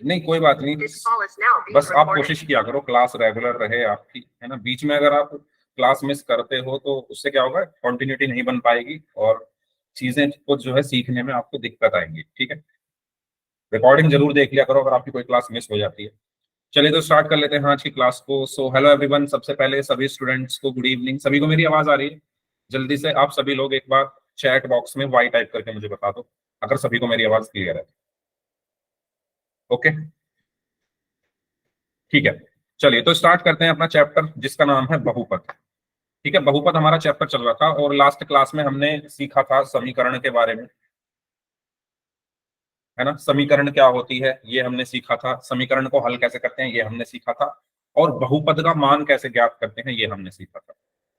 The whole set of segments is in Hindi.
नहीं कोई बात नहीं, बस आप कोशिश किया करो क्लास रेगुलर रहे आपकी, है ना। बीच में अगर आप क्लास मिस करते हो तो उससे क्या होगा, कंटिन्यूटी नहीं बन पाएगी और चीजें को जो है सीखने में आपको दिक्कत आएंगी, ठीक है। रिकॉर्डिंग जरूर देख लिया करो अगर आपकी कोई क्लास मिस हो जाती है। चलिए तो स्टार्ट कर लेते हैं आज की क्लास को। सो हेलो एवरीवन, सबसे पहले सभी स्टूडेंट्स को गुड इवनिंग। सभी को मेरी आवाज आ रही है? जल्दी से आप सभी लोग एक बार चैट बॉक्स में वाई टाइप करके मुझे बता दो अगर सभी को मेरी आवाज क्लियर है। ओके, ठीक है। चलिए तो स्टार्ट करते हैं अपना चैप्टर जिसका नाम है बहुपद। ठीक है, बहुपद हमारा चैप्टर चल रहा था और लास्ट क्लास में हमने सीखा था समीकरण के बारे में, है ना। समीकरण क्या होती है ये हमने सीखा था, समीकरण को हल कैसे करते हैं ये हमने सीखा था, और बहुपद का मान कैसे ज्ञात करते हैं ये हमने सीखा था।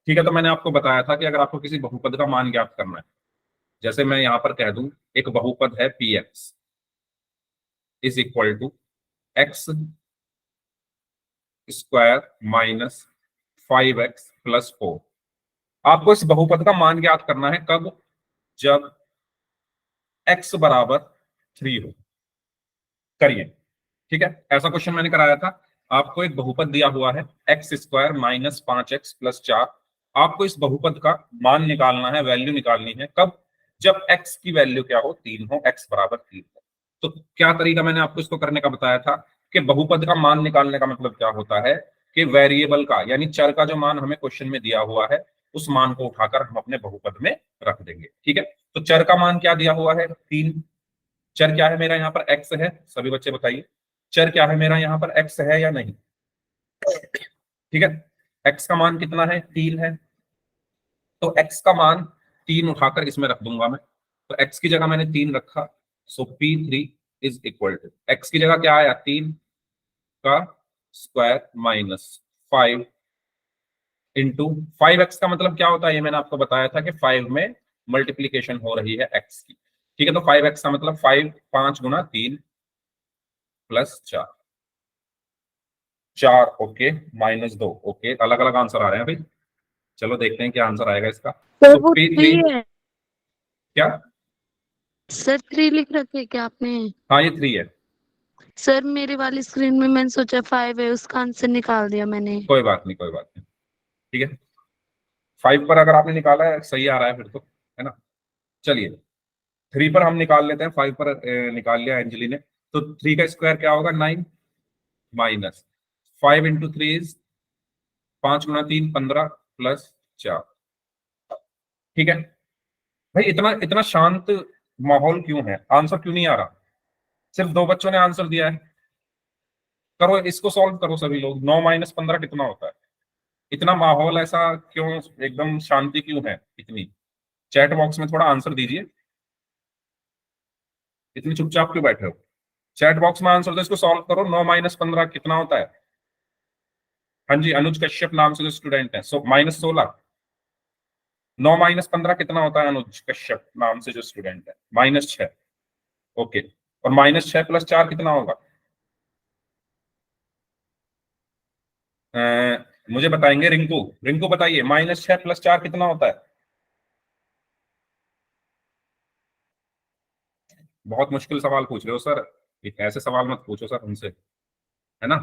ठीक है, तो मैंने आपको बताया था कि अगर आपको किसी बहुपद का मान ज्ञात करना है, जैसे मैं यहां पर कह दूं एक बहुपद है p x is equal to x square minus 5x+4। आपको इस बहुपद का मान ज्ञात करना है कब? जब x बराबर 3 हो। करिए, ठीक है। ऐसा क्वेश्चन मैंने कराया था। आपको एक बहुपद दिया हुआ है x² - 5x+4। आपको इस बहुपद का मान निकालना है, वैल्यू निकालनी है कब? जब x की वैल्यू क्या हो, 3 हो, x बराबर 3 हो। तो क्या तरीका मैंने आपको इसको करने का बताया था कि बहुपद का मान निकालने का मतलब क्या होता है कि वेरिएबल का यानी चर का जो मान हमें क्वेश्चन में दिया हुआ है उस मान को उठाकर हम अपने बहुपद में रख देंगे, ठीक है। तो चर का मान क्या दिया हुआ है? 3। चर क्या है मेरा यहाँ पर? एक्स है। सभी बच्चे बताइए, चर क्या है मेरा यहाँ पर? एक्स है या नहीं? ठीक है, एक्स का मान कितना है? 3 है। तो एक्स का मान 3 उठाकर इसमें रख दूंगा मैं। तो एक्स की जगह मैंने 3 रखा, so P3 is equal to x की जगह क्या आया? 3 का स्क्वायर माइनस 5 इंटू 5x का मतलब क्या होता है ये मैंने आपको बताया था कि 5 में मल्टीप्लीकेशन हो रही है x की। ठीक है, तो 5x का मतलब 5 5 गुना 3 प्लस 4 4, ओके, -2, ओके। अलग अलग आंसर आ रहे हैं भाई। चलो देखते हैं क्या आंसर आएगा इसका। सर सो वो P3 3 है। क्या? सर 3 लिख रखे क्या आपने? हाँ ये 3 है। सर मेरी वाली स्क्रीन में मैंने सोचा 5 है, उसका आंसर निकाल दिया मैंने। कोई बात नहीं, कोई बात नहीं, ठीक है। 5 पर अगर आपने निकाला है सही आ रहा है फिर तो, है ना। चलिए 3 पर हम निकाल लेते हैं। 5 पर निकाल लिया अंजलि ने। तो 3 का स्क्वायर क्या होगा? 9 minus 5 into 3 is 5 Guna 3 15 plus 4। ठीक है भाई, इतना इतना शांत माहौल क्यों है? आंसर क्यों नहीं आ रहा? सिर्फ 2 बच्चों ने आंसर दिया है। करो इसको, सॉल्व करो सभी लोग। 9 - 15 कितना होता है? इतना माहौल ऐसा क्यों, एकदम शांति क्यों है इतनी? चैट बॉक्स में थोड़ा आंसर दीजिए, इतनी चुपचाप क्यों बैठे हो? चैट बॉक्स में आंसर दो, इसको सॉल्व करो। 9 - 15 कितना होता है? हाँ जी, अनुज कश्यप नाम से जो स्टूडेंट है, -16। 9 - 15 कितना होता है अनुज कश्यप नाम से जो स्टूडेंट है? -6, ओके। और -6 प्लस 4 कितना होगा? मुझे बताएंगे रिंकू। रिंकू बताइए, -6 प्लस 4 कितना होता है? बहुत मुश्किल सवाल पूछ रहे हो सर, एक ऐसे सवाल मत पूछो सर हमसे, है ना।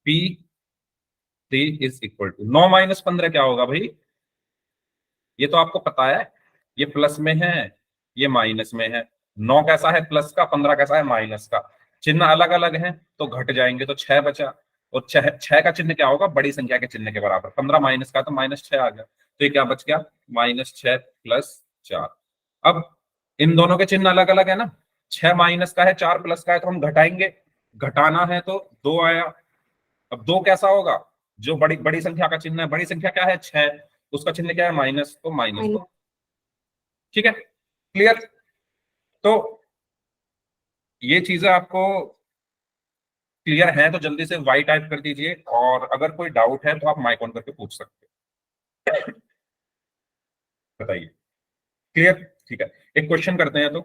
P3 इज इक्वल टू 9 - 15 क्या होगा भाई? ये तो आपको पता है, ये प्लस में है, ये माइनस में है। 9 कैसा है? प्लस का। 15 कैसा है? माइनस का। चिन्ह अलग अलग हैं तो घट जाएंगे, तो 6 बचा। और 6 का चिन्ह क्या होगा? बड़ी संख्या के चिन्ह के बराबर। 15 माइनस का तो -6 आ गया, तो ये क्या बच गया? -6 प्लस 4। अब इन दोनों के चिन्ह अलग अलग है ना। 6 माइनस का है, 4 प्लस का है, तो हम घटाएंगे। घटाना है तो 2 आया। अब 2 कैसा होगा? जो बड़ी बड़ी संख्या का चिन्ह है, बड़ी संख्या क्या है? 6, उसका चिन्ह क्या है? माइनस, तो -2। ठीक है, क्लियर। तो ये चीजें आपको क्लियर है तो जल्दी से वाई टाइप कर दीजिए, और अगर कोई डाउट है तो आप माइक ऑन करके पूछ सकते हैं। बताइए, क्लियर? ठीक है, एक क्वेश्चन करते हैं तो।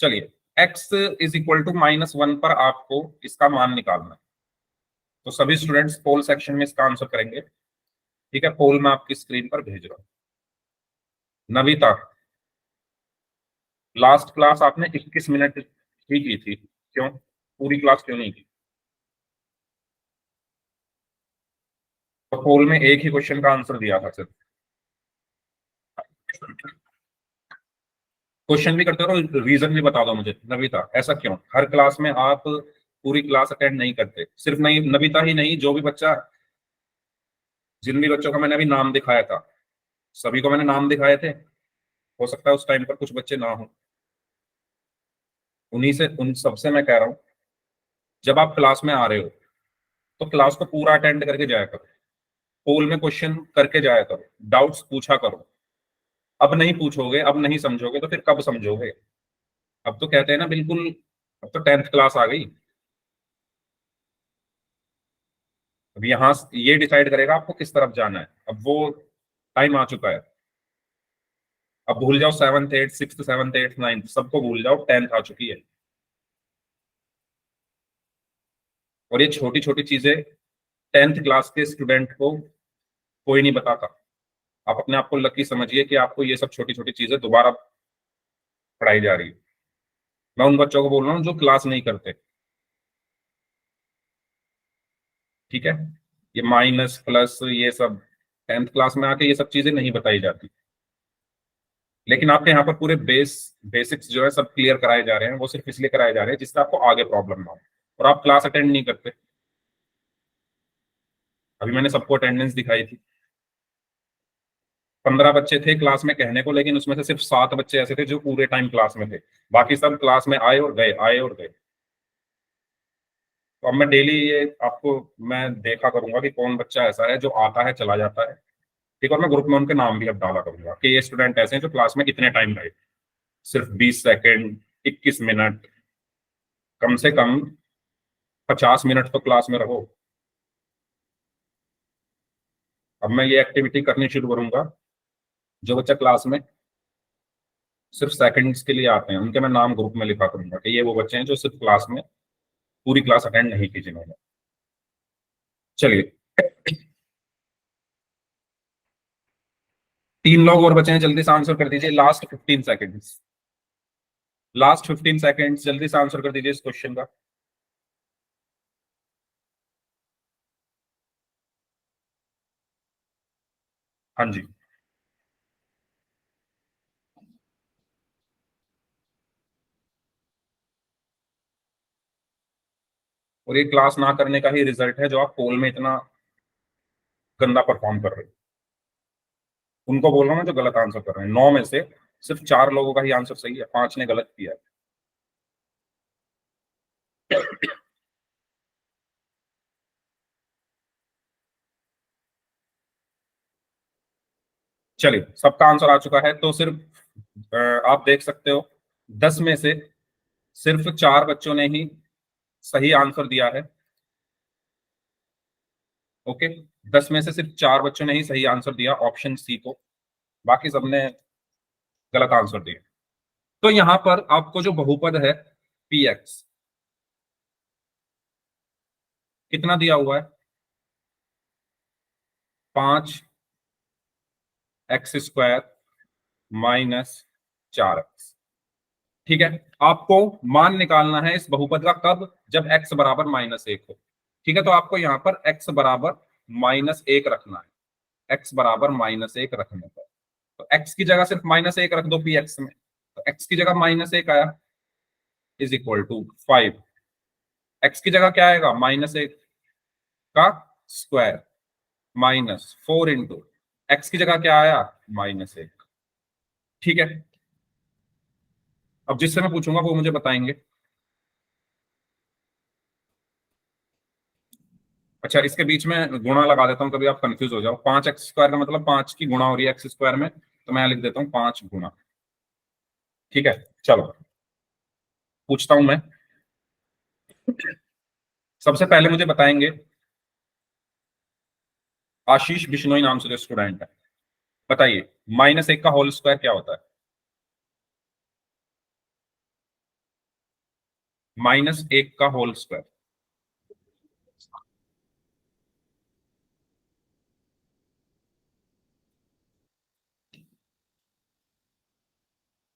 चलिए, x इज इक्वल टू -1 पर आपको इसका मान निकालना है। तो सभी स्टूडेंट्स पोल सेक्शन में इसका आंसर करेंगे। ठीक है, पोल मैं आपकी स्क्रीन पर भेज रहा हूं। नविता, लास्ट क्लास आपने 21 मिनट ठीक ही थी, क्यों पूरी क्लास क्यों नहीं की? तो पोल में एक ही क्वेश्चन का आंसर दिया था सिर्फ। क्वेश्चन भी करते रहो, रीजन भी बता दो मुझे नविता, ऐसा क्यों हर क्लास में आप पूरी क्लास अटेंड नहीं करते? सिर्फ नहीं नविता ही नहीं, जो भी बच्चा, जिन भी बच्चों का मैंने अभी नाम दिखाया था, सभी को मैंने नाम दिखाए थे। हो सकता है उस टाइम पर कुछ बच्चे ना हो, उन्हीं से उन सबसे मैं कह रहा हूँ, जब आप क्लास में आ रहे हो तो क्लास को पूरा अटेंड करके जाया करो, पोल में क्वेश्चन करके जाया करो, डाउट्स पूछा करो। अब नहीं पूछोगे, अब नहीं समझोगे तो फिर कब समझोगे? अब तो कहते हैं ना बिल्कुल, अब तो 10th क्लास आ गई। अब यहाँ ये डिसाइड करेगा आपको किस तरफ जाना है, अब वो टाइम आ चुका है। अब भूल जाओ 7th 8th 6th 7th 8th 9th सबको भूल जाओ, 10th आ चुकी है। और ये छोटी छोटी चीजें 10th क्लास के स्टूडेंट को कोई नहीं बताता। आप अपने आप को लकी समझिए कि आपको ये सब छोटी छोटी चीजें दोबारा पढ़ाई जा रही है। मैं उन बच्चों को बोल रहा हूँ जो क्लास नहीं करते, ठीक है? ये माइनस प्लस ये सब 10th क्लास में आके ये सब चीजें नहीं बताई जाती। लेकिन आपके यहाँ पर पूरे बेसिक्स जो है सब क्लियर कराए जा रहे हैं, वो सिर्फ इसलिए कराए जा रहे हैं जिससे आपको आगे प्रॉब्लम ना हो। और आप क्लास अटेंड नहीं करते। अभी मैंने सबको अटेंडेंस दिखाई थी, 15 बच्चे थे क्लास में कहने को, लेकिन उसमें से सिर्फ 7 बच्चे ऐसे थे जो पूरे टाइम क्लास में थे। बाकी सब क्लास में आए और गए, आए और गए। तो अब मैं डेली ये आपको मैं देखा करूंगा कि कौन बच्चा ऐसा है जो आता है चला जाता है, ठीक है? और मैं ग्रुप में उनके नाम भी अब डाला करूंगा कि ये स्टूडेंट ऐसे हैं जो क्लास में कितने टाइम रहे, सिर्फ 20 सेकेंड, 21 मिनट, कम से कम 50 मिनट तो क्लास में रहो। अब मैं ये एक्टिविटी करनी शुरू करूंगा। जो बच्चा क्लास में सिर्फ सेकंड्स के लिए आते हैं उनके मैं नाम ग्रुप में लिखा करूंगा कि ये वो बच्चे हैं जो सिर्फ क्लास में पूरी क्लास अटेंड नहीं की जिन्होंने। चलिए, 3 लोग और बचे हैं, जल्दी से आंसर कर दीजिए, लास्ट 15 सेकेंड्स। लास्ट 15 सेकेंड्स, जल्दी से आंसर कर दीजिए इस क्वेश्चन का। हाँ जी। और ये क्लास ना करने का ही रिजल्ट है जो आप पोल में इतना गंदा परफॉर्म कर रहे हो। उनको बोल रहा हूँ मैं जो गलत आंसर कर रहे हैं, 9 में से सिर्फ 4 लोगों का ही आंसर सही है, 5 ने गलत किया है। चलिए, सबका आंसर आ चुका है तो सिर्फ आप देख सकते हो 10 में से सिर्फ 4 बच्चों ने ही सही आंसर दिया है। ओके, 10 में से सिर्फ 4 बच्चों ने ही सही आंसर दिया ऑप्शन सी को, बाकी सबने गलत आंसर दिया। तो यहां पर आपको जो बहुपद है पी एक्स, कितना दिया हुआ है? 5x² minus 4x। ठीक है, आपको मान निकालना है इस बहुपद का कब, जब x बराबर -1 हो। ठीक है, तो आपको यहां पर x बराबर -1 रखना है, x बराबर -1 रखने पर तो x की जगह सिर्फ -1 रख दो पी एक्स में, तो x की जगह -1 आया, इज इक्वल टू 5। x की जगह क्या आएगा? -1 का स्क्वायर -4 इंटू एक्स की जगह क्या आया? -1। ठीक है, अब जिससे मैं पूछूंगा वो मुझे बताएंगे। अच्छा, इसके बीच में गुणा लगा देता हूँ, कभी आप कंफ्यूज हो जाओ। 5x² का मतलब 5 की गुणा हो रही है x² में, तो मैं लिख देता हूँ 5 गुणा। ठीक है, चलो पूछता हूं मैं। सबसे पहले मुझे बताएंगे, आशीष बिश्नोई नाम से जो स्टूडेंट है, बताइए -1 का होल स्क्वायर क्या होता है? -1 का होल स्क्वायर।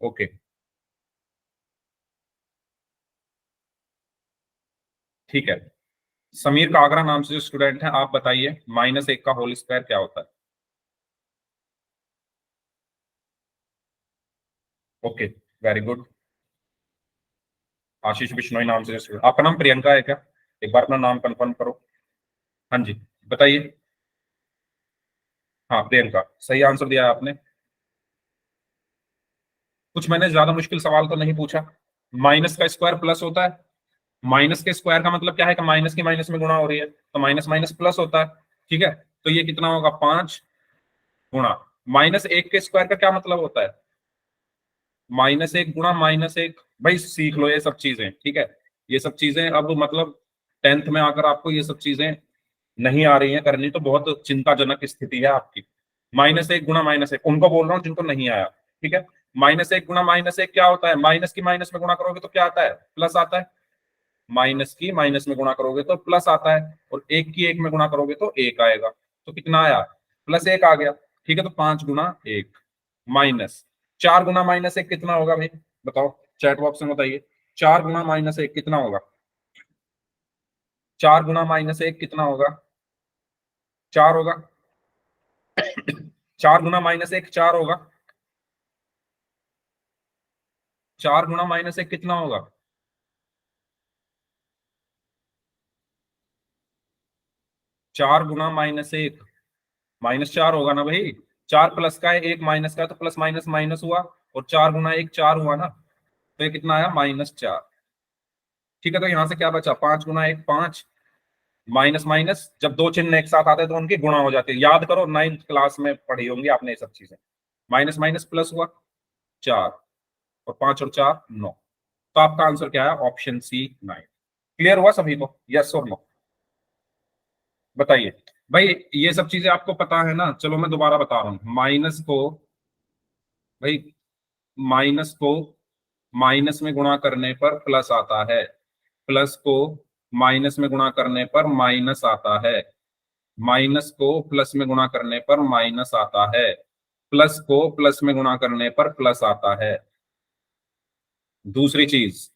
ओके, ठीक है, समीर कागरा नाम से जो स्टूडेंट है, आप बताइए -1 का होल स्क्वायर क्या होता है? Okay, very good. Ashish Bishnoi नाम से जो स्टूडेंट, आपका नाम प्रियंका है क्या? एक बार अपना नाम कंफर्म करो। हाँ जी, बताइए। हाँ, प्रियंका, सही आंसर दिया है आपने। कुछ मैंने ज्यादा मुश्किल सवाल तो नहीं पूछा। माइनस का स्क्वायर प्लस होता है। माइनस के स्क्वायर का मतलब क्या है कि माइनस की माइनस में गुणा हो रही है, तो माइनस माइनस प्लस होता है। ठीक है, तो ये कितना होगा? 5 गुणा -1 के स्क्वायर का क्या मतलब होता है? -1 गुणा -1। भाई सीख लो ये सब चीजें, ठीक है। ये सब चीजें अब मतलब 10th में आकर आपको ये सब चीजें नहीं आ रही हैं करनी, तो बहुत चिंताजनक स्थिति है आपकी। -1 गुणा -1, उनको बोल रहा हूँ जिनको नहीं आया। ठीक है, -1 गुणा -1 क्या होता है? माइनस की माइनस में गुणा करोगे तो क्या आता है? प्लस आता है। माइनस की माइनस में गुणा करोगे तो प्लस आता है, और एक की एक में गुणा करोगे तो एक आएगा। तो कितना आया? +1 आ गया। ठीक है, तो 5 गुणा 1 माइनस 4 गुणा -1 कितना होगा भाई? बताओ, चैट बॉक्स में बताइए। 4 गुणा -1 कितना होगा? 4 गुणा -1 कितना होगा? 4 होगा। 4 गुणा -1 4 होगा। 4 गुणा -1 कितना होगा? 4 गुणा -1 -4 होगा ना भाई। 4 प्लस का है, 1 माइनस का है, तो प्लस माइनस माइनस हुआ, और 4 गुणा 1 4 हुआ ना, तो ये कितना आया? -4। ठीक है, तो यहां से क्या बचा? 5 गुणा 1 5, माइनस माइनस जब दो चिन्ह एक साथ आते हैं तो उनकी गुणा हो जाती है। याद करो, 9th क्लास में पढ़ी होंगी आपने ये सब चीजें। माइनस माइनस प्लस हुआ 4, और 5 और 4 9। तो आपका आंसर क्या है? Option C 9। क्लियर हुआ सभी को? यस और नो? बताइए भाई। ये सब चीजें आपको पता है ना? चलो मैं दोबारा बता रहा हूं। माइनस को भाई, माइनस को माइनस में गुणा करने पर प्लस आता है, प्लस को माइनस में गुणा करने पर माइनस आता है, माइनस को प्लस में गुणा करने पर माइनस आता है, प्लस को प्लस में गुणा करने पर प्लस आता है। दूसरी चीज,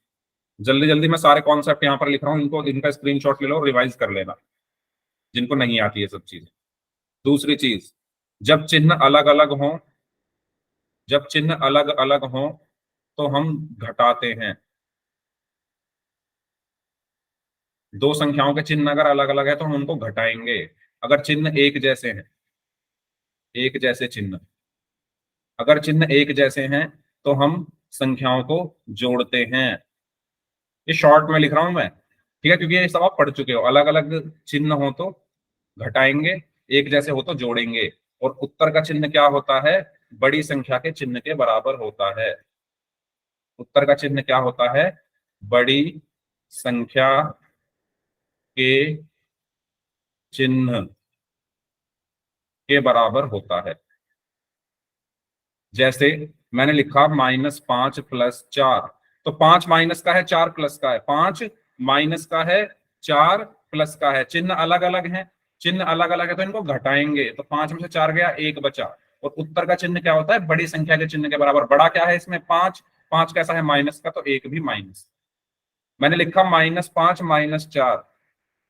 जल्दी जल्दी मैं सारे कॉन्सेप्ट यहां पर लिख रहा हूं, इनको इनका स्क्रीनशॉट ले लो, रिवाइज कर लेना जिनको नहीं आती ये सब चीजें। दूसरी चीज, जब चिन्ह अलग अलग हो, जब चिन्ह अलग अलग हो तो हम घटाते हैं। दो संख्याओं के चिन्ह अगर अलग अलग है तो हम उनको घटाएंगे। अगर चिन्ह एक जैसे हैं, एक जैसे चिन्ह, अगर चिन्ह एक जैसे हैं तो हम संख्याओं को जोड़ते हैं। ये शॉर्ट में लिख रहा हूं मैं, ठीक है, क्योंकि ये सब आप पढ़ चुके हो। अलग अलग चिन्ह हो तो घटाएंगे, एक जैसे हो तो जोड़ेंगे। और उत्तर का चिन्ह क्या होता है? बड़ी संख्या के चिन्ह के बराबर होता है। उत्तर का चिन्ह क्या होता है? बड़ी संख्या के चिन्ह के बराबर होता है। जैसे मैंने लिखा -5 + 4, तो 5 माइनस का है, 4 प्लस का है। 5 माइनस का है, 4 प्लस का है। चिन्ह अलग अलग हैं, चिन्ह अलग अलग है तो इनको घटाएंगे, तो 5 में से 4 गया, 1 बचा। और उत्तर का चिन्ह क्या होता है? बड़ी संख्या के चिन्ह के बराबर। बड़ा क्या है इसमें? 5। 5 कैसा है? माइनस का, तो 1 भी माइनस। मैंने लिखा -5 -4,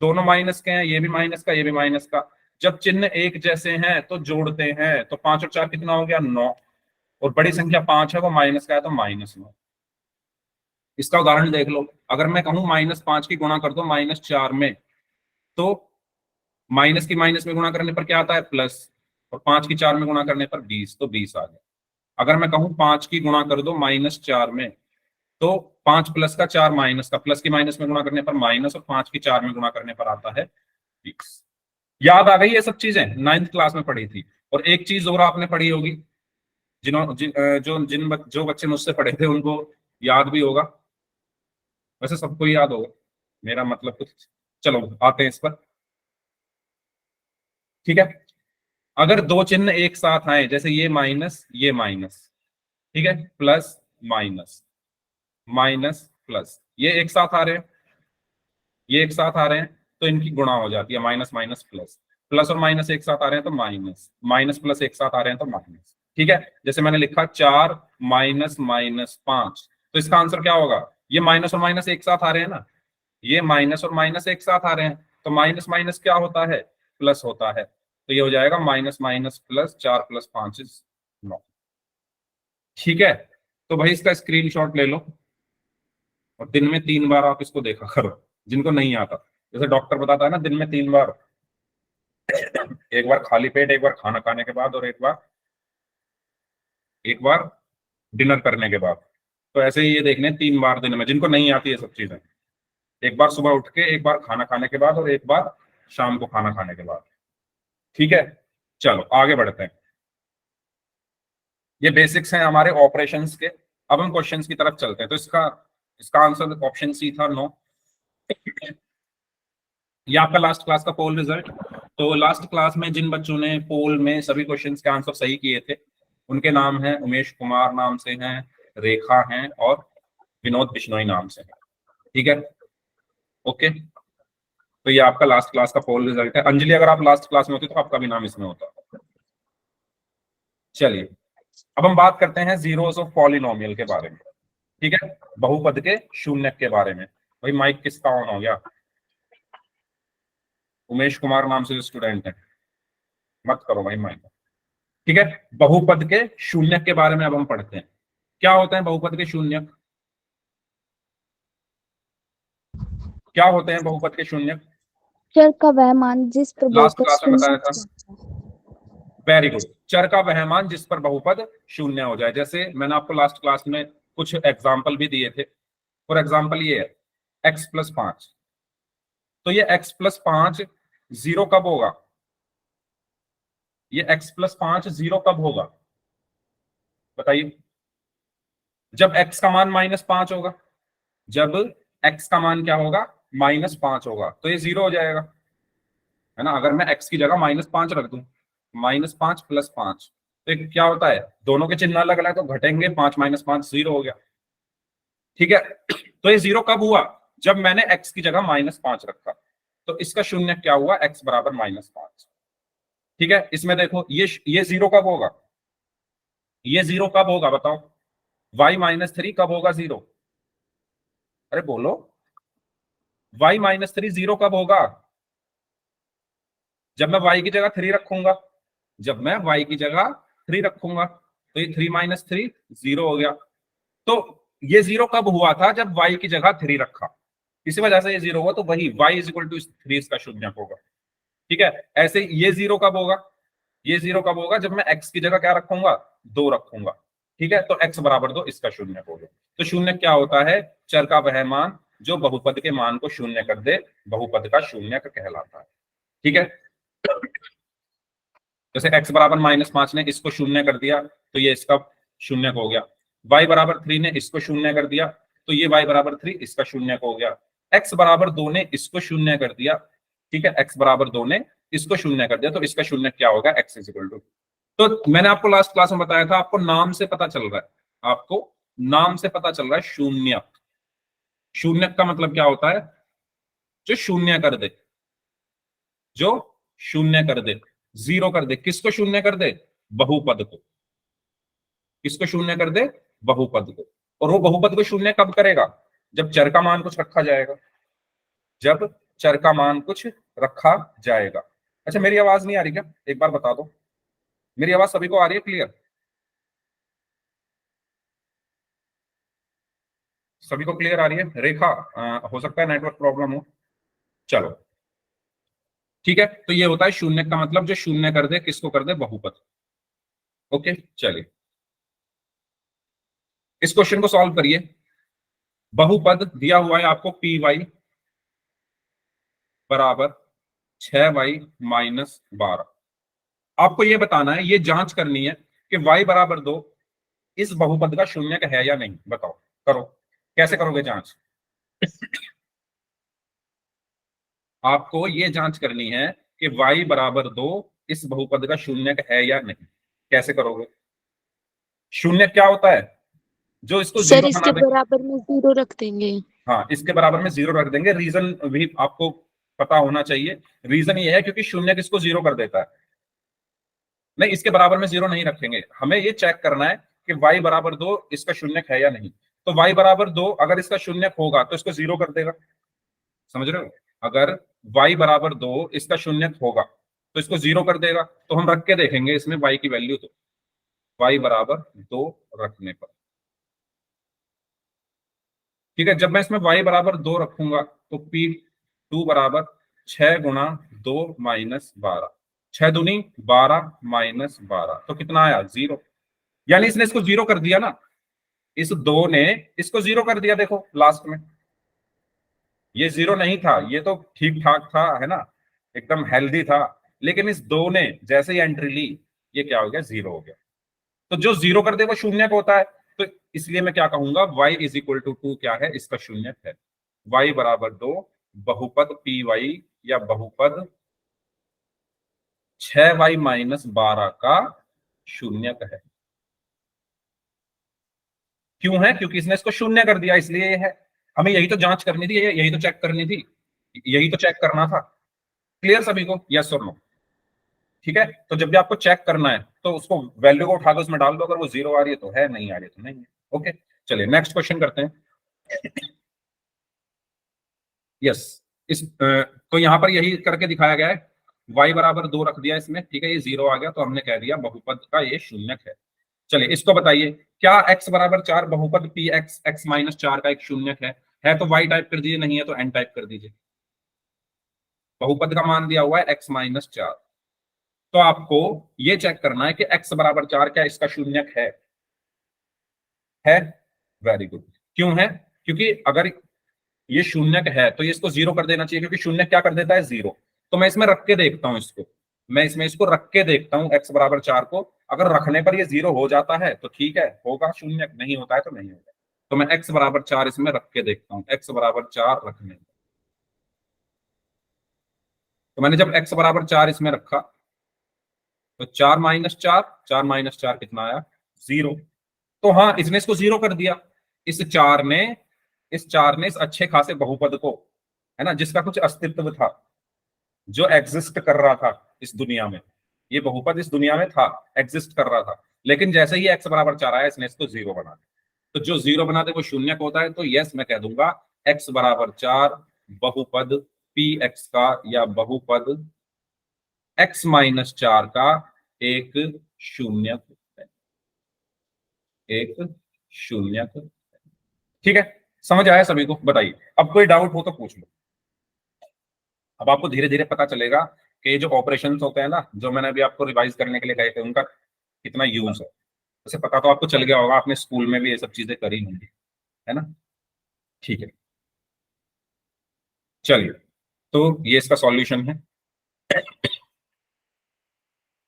दोनों माइनस के हैं, ये भी माइनस का, ये भी माइनस का। जब चिन्ह एक जैसे हैं तो जोड़ते हैं, तो 5 और 4 कितना हो गया? 9। और बड़ी संख्या 5 है, वो माइनस का है, तो -9। इसका उदाहरण देख लो। अगर मैं कहूं -5 की गुणा कर दो -4 में, तो माइनस की माइनस में गुणा करने पर क्या आता है? प्लस। और 5 की 4 में गुणा करने पर 20, तो 20 आ गया। अगर मैं कहूं 5 की गुणा कर दो -4 में, तो 5 प्लस का 4 माइनस का, प्लस की माइनस में गुणा करने पर माइनस, और 5 की 4 में गुणा करने पर आता है 20। याद आ गई ये सब चीजें? 9th क्लास में पढ़ी थी। और एक चीज और आपने पढ़ी होगी, जिन्हों जिन जो जिन जो बच्चे मुझसे पढ़े थे उनको याद भी होगा। वैसे सबको ही याद होगा, मेरा मतलब कुछ। चलो आते हैं इस पर। ठीक है, अगर दो चिन्ह एक साथ आए, जैसे ये माइनस ये माइनस, ठीक है, प्लस माइनस, माइनस प्लस, ये एक साथ आ रहे हैं, ये एक साथ आ रहे हैं, तो इनकी गुणा हो जाती है। माइनस माइनस प्लस, प्लस और माइनस एक साथ आ रहे हैं तो माइनस, माइनस प्लस एक साथ आ रहे हैं तो माइनस। ठीक है, जैसे मैंने लिखा 4 - -5, तो इसका आंसर क्या होगा? ये माइनस और माइनस एक साथ आ रहे हैं ना, ये माइनस और माइनस एक साथ आ रहे हैं, तो माइनस माइनस क्या होता है, प्लस होता है। तो ये हो जाएगा माइनस माइनस प्लस, 4 + 5 = 9। ठीक है, तो भाई इसका स्क्रीनशॉट ले लो और दिन में 3 बार आप इसको देखा करो, जिनको नहीं आता। जैसे डॉक्टर बताता है ना, दिन में 3 बार, एक बार खाली पेट, एक बार खाना खाने के बाद, और एक बार डिनर करने के बाद। तो ऐसे ही ये देखने 3 बार दिन में, जिनको नहीं आती ये सब चीजें। एक बार सुबह उठ के, एक बार खाना खाने के बाद, और एक बार शाम को खाना खाने के बाद। ठीक है, चलो आगे बढ़ते हैं। ये बेसिक्स हैं हमारे ऑपरेशंस के। अब हम क्वेश्चंस की तरफ चलते हैं। तो इसका इसका आंसर ऑप्शन सी था, 9। ये आपका लास्ट क्लास का पोल रिजल्ट। तो लास्ट क्लास में जिन बच्चों ने पोल में सभी क्वेश्चंस के आंसर सही किए थे, उनके नाम हैं उमेश कुमार नाम से हैं, रेखा हैं, और विनोद बिश्नोई नाम से हैं। ठीक है, ओके। तो ये आपका लास्ट क्लास का पोल रिजल्ट है। अंजलि, अगर आप लास्ट क्लास में होती तो आपका भी नाम इसमें होता। चलिए, अब हम बात करते हैं जीरोस ऑफ पॉलिनोमियल के बारे में। ठीक है, बहुपद के शून्यक के बारे में। भाई माइक किसका ऑन हो गया? उमेश कुमार नाम से जो स्टूडेंट है, मत करो भाई माइक। ठीक है, बहुपद के शून्यक के बारे में अब हम पढ़ते हैं। क्या होते हैं बहुपद के शून्यक? क्या होते हैं बहुपद के शून्यक? चर का वह मान जिस पर लास्ट बहुपद क्लास में बताया था। शून्य। Very good. चर का वह मान जिस पर बहुपद शून्य हो जाए। जैसे मैंने आपको लास्ट क्लास में कुछ एग्जाम्पल भी दिए थे। फॉर एग्जाम्पल ये है x+5। तो ये x+5 जीरो कब होगा? ये x+5 जीरो कब होगा बताइए? जब x का मान -5 होगा। जब x का मान क्या होगा? -5 होगा, तो ये जीरो हो जाएगा, है ना। अगर मैं x की जगह -5 रख दूं, -5 + 5, तो ये क्या होता है? दोनों के चिन्ह अलग अलग, तो घटेंगे, 5 - 5 जीरो हो गया। ठीक है, तो ये जीरो कब हुआ? जब मैंने x की जगह -5 रखा। तो इसका शून्य क्या हुआ? x = -5। ठीक है, इसमें देखो ये जीरो कब होगा? ये जीरो कब होगा बताओ? y-3 कब होगा जीरो? अरे बोलो, y-3 जीरो कब होगा? जब मैं y की जगह 3 रखूंगा। जब मैं y की जगह 3 रखूंगा, तो ये 3 - 3 जीरो हो गया। तो ये जीरो कब हुआ था? जब y की जगह 3 रखा, इसी वजह से ये जीरो हुआ। तो वही y = 3 इसका शून्य होगा। ठीक है, ऐसे ये जीरो कब होगा? ये जीरो कब होगा? जब मैं x की जगह क्या रखूंगा? 2 रखूंगा। ठीक है, तो x = 2 इसका शून्य होगा। तो शून्य क्या होता है? चर का वह मान जो बहुपद के मान को शून्य कर दे, बहुपद का शून्यक कहलाता है। ठीक है, जैसे x = -5 ने इसको शून्य कर दिया, तो ये इसका शून्यक हो गया। y = 3 ने इसको शून्य कर दिया, तो ये y = 3 इसका शून्यक हो गया। x = 2 ने इसको शून्य कर दिया। ठीक है, x = 2 ने इसको शून्य कर दिया, तो इसका शून्य क्या होगा? x = तो मैंने आपको लास्ट क्लास में बताया था, आपको नाम से पता चल रहा है, आपको नाम से पता चल रहा है शून्यक। शून्यक का मतलब क्या होता है? जो शून्य कर दे, जो शून्य कर दे, जीरो कर दे। किसको शून्य कर दे? बहुपद को। किसको शून्य कर दे? बहुपद को। और वो बहुपद को शून्य कब करेगा? जब चर का मान कुछ रखा जाएगा। जब चर का मान कुछ रखा जाएगा। अच्छा, मेरी आवाज नहीं आ रही क्या? एक बार बता दो, मेरी आवाज सभी को आ रही है क्लियर? सभी को क्लियर आ रही है? रेखा, हो सकता है नेटवर्क प्रॉब्लम हो। चलो ठीक है, तो ये होता है शून्य का मतलब जो शून्य कर दे, किसको कर दे? बहुपद। ओके, चलिए इस क्वेश्चन को सॉल्व करिए। बहुपद दिया हुआ है आपको py = 6y - 12। आपको ये बताना है, ये जांच करनी है कि y = 2 इस बहुपद का शून्यक है या नहीं। बताओ, करो। कैसे करोगे जांच? आपको ये जांच करनी है कि y = 2 इस बहुपद का शून्यक है या नहीं। कैसे करोगे? शून्य क्या होता है? जो इसको सर जीरो बना इसके दे। बराबर में 0 रख देंगे। हाँ, इसके बराबर में 0 रख देंगे। रीजन भी आपको पता होना चाहिए। रीजन ये है क्योंकि शून्य किसको 0 कर देता है। नहीं, इसके बराबर में 0 नहीं रखेंगे। हमें ये चेक करना है कि y = 2 इसका शून्यक है या नहीं। तो y = 2 अगर इसका शून्यक होगा तो इसको 0 कर देगा। समझ रहे हो? अगर y बराबर 2 इसका शून्य होगा तो इसको 0 कर देगा, तो हम रख के देखेंगे इसमें y की वैल्यू, तो y बराबर 2 रखने पर, ठीक है, जब मैं इसमें y बराबर 2 रखूंगा तो P2 बराबर 6 गुणा 2 माइनस 12, 6 दूनी 12 माइनस 12, तो कितना आया 0। यानी इसने इसको 0 कर दिया ना, इस 2 ने इसको 0 कर दिया। देखो लास्ट में ये 0 नहीं था, ये तो ठीक ठाक था, है ना, एकदम हेल्दी था, लेकिन इस 2 ने जैसे ही एंट्री ली ये क्या हो गया, 0 हो गया। तो जो 0 कर दे वो शून्य होता है, तो इसलिए मैं क्या कहूंगा, y इज इक्वल टू 2 क्या है, इसका शून्य है। y बराबर 2 बहुपद पी वाई या बहुपद 6y माइनस 12 का शून्य है। क्यों है? क्योंकि इसने इसको शून्य कर दिया, इसलिए ये है। हमें यही तो जांच करनी थी, यही तो चेक करनी थी, यही तो चेक करना था। क्लियर सभी को? यस और नो? ठीक है, तो जब भी आपको चेक करना है तो उसको वैल्यू को उठा के उसमें डाल दो, अगर वो 0 आ रही है तो है, नहीं आ रही है तो नहीं है। ओके, चलिए नेक्स्ट क्वेश्चन करते हैं। यस, तो यहां पर यही करके दिखाया गया है, y बराबर 2 रख दिया इसमें, ठीक है, ये 0 आ गया तो हमने कह दिया बहुपद का ये शून्यक है। चलिए इसको बताइए, क्या x बराबर 4 बहुपद पी एक्स एक्स माइनस 4 का एक शून्यक है तो y टाइप कर दीजिए, नहीं है तो n टाइप कर दीजिए। बहुपद का मान दिया हुआ है x माइनस 4, तो आपको ये चेक करना है कि x बराबर 4 क्या इसका शून्यक है। Very good. क्यों है? क्योंकि अगर ये शून्यक है तो ये इसको 0 कर देना चाहिए, क्योंकि शून्य क्या कर देता है, 0। तो मैं इसमें रख के देखता हूं इसको, मैं इसमें इसको रख के देखता हूं x बराबर 4 को, अगर रखने पर ये 0 हो जाता है तो ठीक है, होगा शून्यक, नहीं होता है तो नहीं होगा। तो मैं x बराबर 4 इसमें रख के देखता हूं, x बराबर 4 रखने, तो मैंने जब x बराबर 4 इसमें रखा तो 4 माइनस 4, 4 माइनस 4 कितना आया, 0। तो हाँ, इसने इसको 0 कर दिया। इस 4 ने इस अच्छे खासे बहुपद को, है ना, जिसका कुछ अस्तित्व था, जो एग्जिस्ट कर रहा था इस दुनिया में, ये बहुपद इस दुनिया में था, एग्जिस्ट कर रहा था, लेकिन जैसे ही x बराबर 4 आया इसने इसको 0 बना दिया। तो जो 0 बना दे वो शून्य होता है, तो यस मैं कह दूंगा x बराबर 4 बहुपद पी एक्स का या बहुपद x माइनस 4 का एक शून्य है, एक शून्य। ठीक है, समझ आया सभी को? बताइए, अब कोई डाउट हो तो पूछ लो। अब आपको धीरे धीरे पता चलेगा कि ये जो ऑपरेशंस होते हैं ना, जो मैंने अभी आपको रिवाइज करने के लिए कहे थे, उनका कितना यूज है। वैसे पता तो आपको चल गया होगा, आपने स्कूल में भी ये सब चीजें करी होंगी, है ना? ठीक है, चलिए, तो ये इसका सॉल्यूशन है।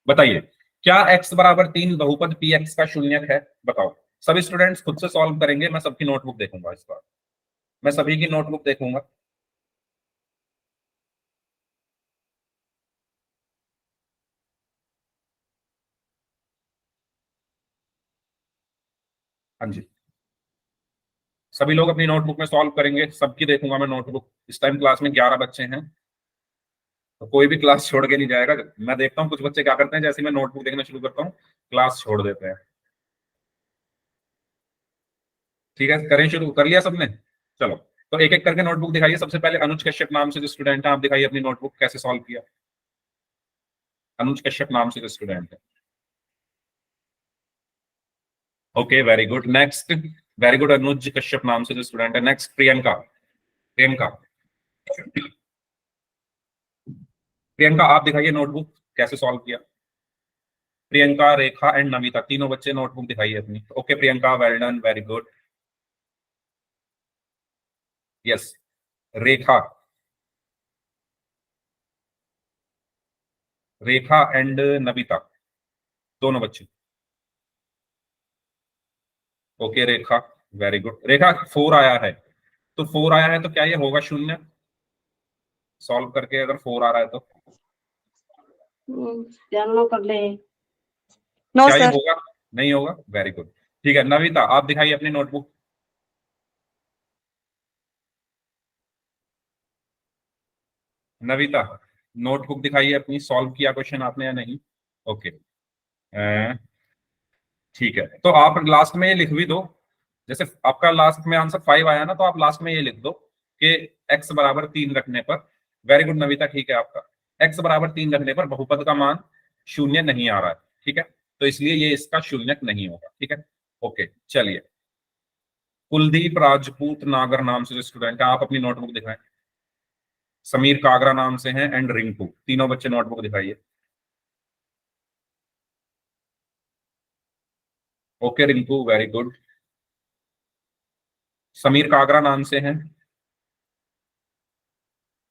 बताइए, क्या x बराबर 3 बहुपद पी एक्स का शून्यक है? बताओ। सभी स्टूडेंट्स खुद से सॉल्व करेंगे, मैं सबकी नोटबुक देखूंगा इस बार, मैं सभी की नोटबुक देखूंगा। हाँ जी, सभी लोग अपनी नोटबुक में सॉल्व करेंगे, सबकी देखूंगा मैं नोटबुक। इस टाइम क्लास में 11 बच्चे हैं, तो कोई भी क्लास छोड़ के नहीं जाएगा। मैं देखता हूँ कुछ बच्चे क्या करते हैं, जैसे ही मैं नोटबुक देखना शुरू करता हूँ क्लास छोड़ देते हैं। ठीक है, करें शुरू, कर लिया सबने? चलो, तो एक एक करके नोटबुक दिखाइए। सबसे पहले अनुज कश्यप नाम से जो स्टूडेंट है, आप दिखाइए अपनी नोटबुक, कैसे सॉल्व किया। अनुज कश्यप नाम से जो स्टूडेंट है, okay very good. Next, very good, Anuj Kashyap नाम से जो स्टूडेंट है। नेक्स्ट प्रियंका, प्रियंका, प्रियंका आप दिखाइए नोटबुक, कैसे सॉल्व किया। प्रियंका, रेखा एंड नमिता, तीनों बच्चे नोटबुक दिखाइए अपनी। Okay Priyanka, well done, very good. Yes, Rekha, Rekha and Namita, दोनों बच्चे। ओके रेखा, वेरी गुड। रेखा 4 आया है, तो 4 आया है तो क्या ये होगा शून्य? सॉल्व करके अगर 4 आ रहा है तो जानना कर ले। नो क्या ये सर। होगा? नहीं होगा, वेरी गुड। ठीक है, नविता आप दिखाइए अपनी नोटबुक। नविता, नोटबुक दिखाइए अपनी, सॉल्व किया क्वेश्चन आपने या नहीं? ओके, ठीक है, तो आप लास्ट में ये लिख भी दो, जैसे आपका लास्ट में आंसर 5 आया ना, तो आप लास्ट में ये लिख दो कि x बराबर 3 रखने पर, वेरी गुड नविता, ठीक है आपका, x बराबर 3 रखने पर बहुपद का मान शून्य नहीं आ रहा है, ठीक है, तो इसलिए ये इसका शून्यक नहीं होगा, ठीक है। ओके चलिए, कुलदीप राजपूत नागर नाम से जो स्टूडेंट है, आप अपनी नोटबुक दिखाएं। समीर कागरा नाम से हैं एंड रिंकू, तीनों बच्चे नोटबुक दिखाइए। Okay Rinku, very good. Sameer Kagra नाम से हैं,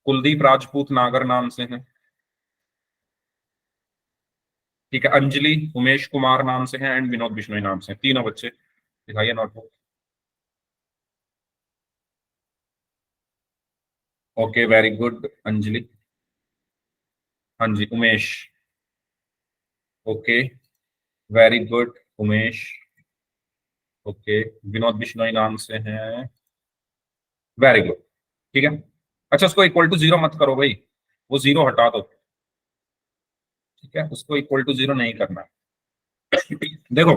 कुलदीप राजपूत नागर नाम से हैं, ठीक है। अंजलि उमेश कुमार नाम से हैं एंड विनोद बिश्नोई नाम से हैं, तीनों बच्चे दिखाइए notebook. Okay very good Anjali. हाँ जी Umesh, okay very good Umesh, okay Vinod Bishnoi नाम से हैं, वेरी गुड, ठीक है। अच्छा उसको इक्वल टू जीरो मत करो भाई, वो जीरो हटा दो, ठीक है, उसको इक्वल टू जीरो नहीं करना। देखो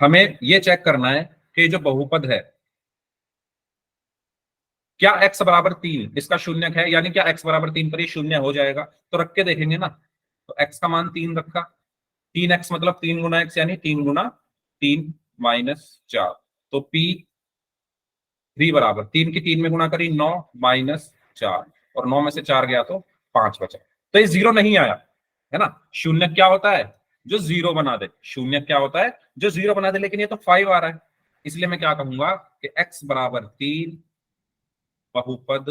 हमें ये चेक करना है कि जो बहुपद है क्या x बराबर 3 इसका शून्यक है, यानी क्या x बराबर 3 पर ये शून्य हो जाएगा, तो रख के देखेंगे ना। तो x का मान 3 रखा, 3x मतलब 3 गुना x, यानी 3 गुना 3 माइनस 4, तो P3 बराबर 3 की 3 में गुणा करी 9 माइनस 4, और 9 में से 4 गया तो 5 बचा, तो ये जीरो नहीं आया है ना। शून्य क्या होता है, जो जीरो बना दे, शून्य क्या होता है जो जीरो बना दे, लेकिन ये तो 5 आ रहा है, इसलिए मैं क्या कहूंगा कि x बराबर 3 बहुपद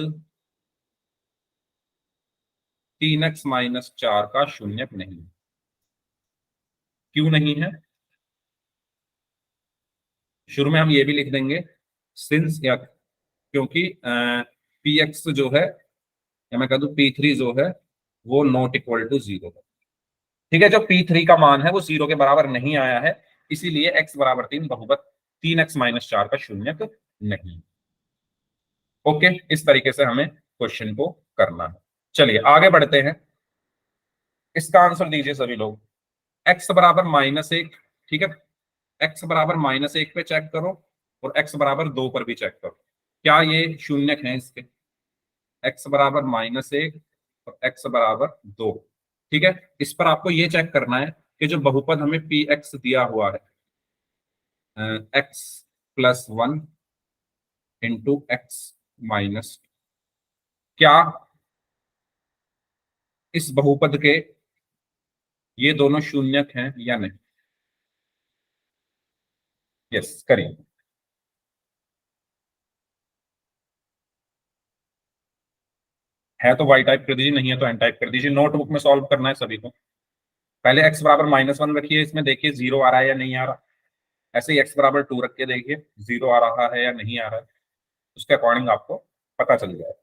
3x माइनस 4 का शून्यक नहीं है। क्यों नहीं है, शुरू में हम ये भी लिख देंगे सिंस, या क्योंकि पी एक्स जो है, या मैं कह दूं P3 जो है वो नॉट इक्वल टू जीरो है, ठीक है। जो P3 का मान है वो जीरो के बराबर नहीं आया है, इसीलिए x बराबर 3 बहुपद 3x माइनस 4 का शून्यक नहीं। ओके, इस तरीके से हमें क्वेश्चन को करना है। चलिए आगे बढ़ते हैं, इसका आंसर दीजिए सभी लोग। x बराबर -1, ठीक है, x बराबर -1 पे चेक करो और x बराबर 2 पर भी चेक करो, क्या ये शून्यक है इसके। x बराबर -1 और x बराबर 2, ठीक है। इस पर आपको ये चेक करना है कि जो बहुपद हमें पी एक्स दिया हुआ है, x+1 इंटू एक्स माइनस, क्या इस बहुपद के ये दोनों शून्यक हैं या नहीं। यस करिए। है तो वाई टाइप कर दीजिए, नहीं है तो एन टाइप कर दीजिए। नोटबुक में सॉल्व करना है सभी को। पहले x बराबर -1 रखिए, इसमें देखिए जीरो आ रहा है या नहीं आ रहा। ऐसे ही x बराबर 2 रख के देखिए जीरो आ रहा है या नहीं आ रहा है, उसके अकॉर्डिंग आपको पता चल जाएगा।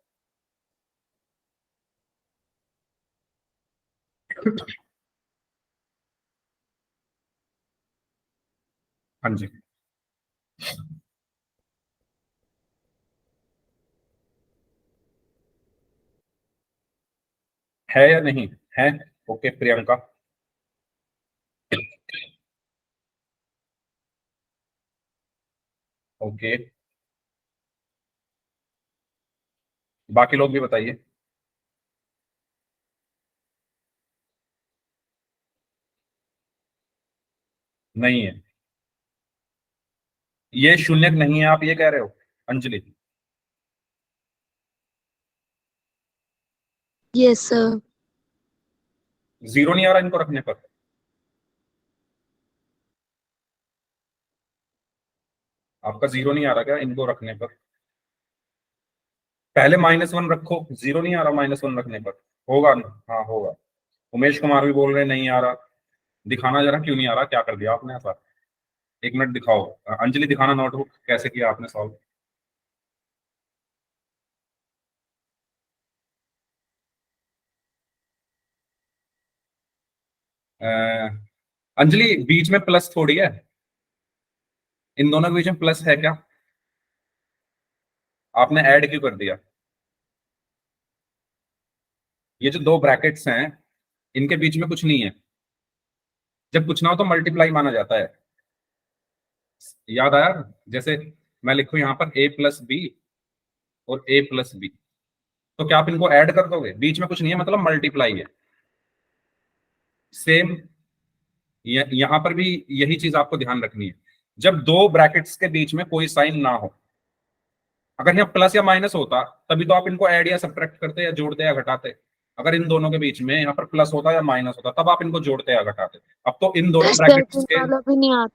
हाँ जी, है या नहीं है। ओके प्रियंका, ओके बाकी लोग भी बताइए। नहीं है, ये शून्यक नहीं है, आप ये कह रहे हो अंजलि। Yes sir. जीरो नहीं आ रहा इनको रखने पर, आपका जीरो नहीं आ रहा क्या इनको रखने पर। पहले -1 रखो, जीरो नहीं आ रहा -1 रखने पर, होगा ना, हाँ होगा। उमेश कुमार भी बोल रहे हैं नहीं आ रहा, दिखाना जरा क्यों नहीं आ रहा, क्या कर दिया आपने ऐसा। एक मिनट दिखाओ, अंजलि दिखाना नोटबुक कैसे किया आपने सॉल्व। अंजलि बीच में प्लस थोड़ी है, इन दोनों के बीच में प्लस है क्या, आपने ऐड क्यों कर दिया। ये जो दो ब्रैकेट्स हैं इनके बीच में कुछ नहीं है, जब कुछ ना हो तो मल्टीप्लाई माना जाता है, याद आया। जैसे मैं लिखूं यहाँ पर a प्लस बी और a प्लस बी, तो क्या आप इनको ऐड कर दोगे? बीच में कुछ नहीं है, मतलब मल्टीप्लाई है। सेम यहां पर भी यही चीज आपको ध्यान रखनी है, जब दो ब्रैकेट्स के बीच में कोई साइन ना हो। अगर यहाँ प्लस या माइनस होता तभी तो आप इनको ऐड या सब्ट्रैक्ट करते या जोड़ते या घटाते। अगर इन दोनों के बीच में यहाँ पर प्लस होता या माइनस होता तब आप इनको जोड़ते या घटाते। अब तो इन दोनों सर ब्रैकेट्स सेकंड के वाला भी नहीं आ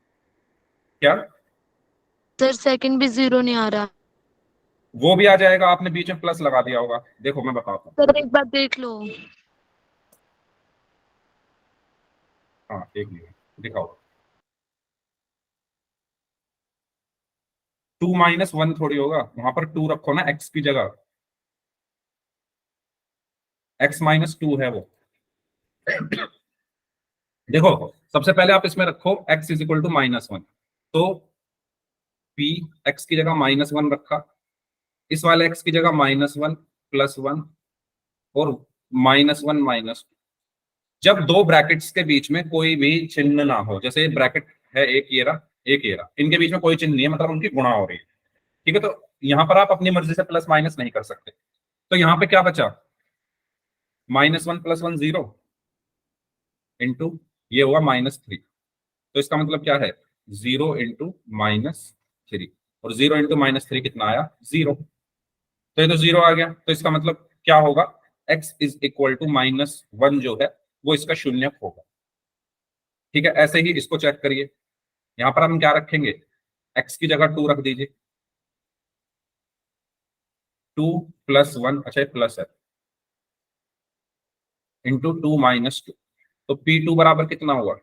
क्या, सर सेकंड भी 0 नहीं आ रहा। वो भी आ जाएगा, आपने बीच में प्लस लगा दिया होगा। देखो मैं बताता हूँ। सर एक बार देख लो। हाँ एक मिनट दिखाओ। 2 माइनस 1 थोड़ी होगा, वहां पर 2 रखो ना x की जगह, x माइनस 2 है वो। देखो सबसे पहले आप इसमें रखो x इज इक्वल टू -1, तो p x की जगह -1 रखा, इस वाले x की जगह -1 +1 और -1 -2। जब दो ब्रैकेट्स के बीच में कोई भी चिन्ह ना हो, जैसे ब्रैकेट है एक ये रहा एक ये रहा, इनके बीच में कोई चिन्ह नहीं है, मतलब उनकी गुणा हो रही है, ठीक है, तो यहां पर आप अपनी मर्जी से प्लस माइनस नहीं कर सकते। तो यहां पे क्या बचा, -1 + 1 0 इंटू ये हुआ -3, तो इसका मतलब क्या है 0 इंटू -3, और 0 इंटू -3 कितना आया 0, तो ये तो 0 आ गया, तो इसका मतलब क्या होगा x इज इक्वल टू -1 जो है वो इसका शून्यक होगा। ठीक है, ऐसे ही इसको चेक करिए, यहां पर हम क्या रखेंगे, x की जगह 2 रख दीजिए, 2 + 1, अच्छा ये प्लस है, इंटू 2 - 2, तो P2 बराबर कितना हुआ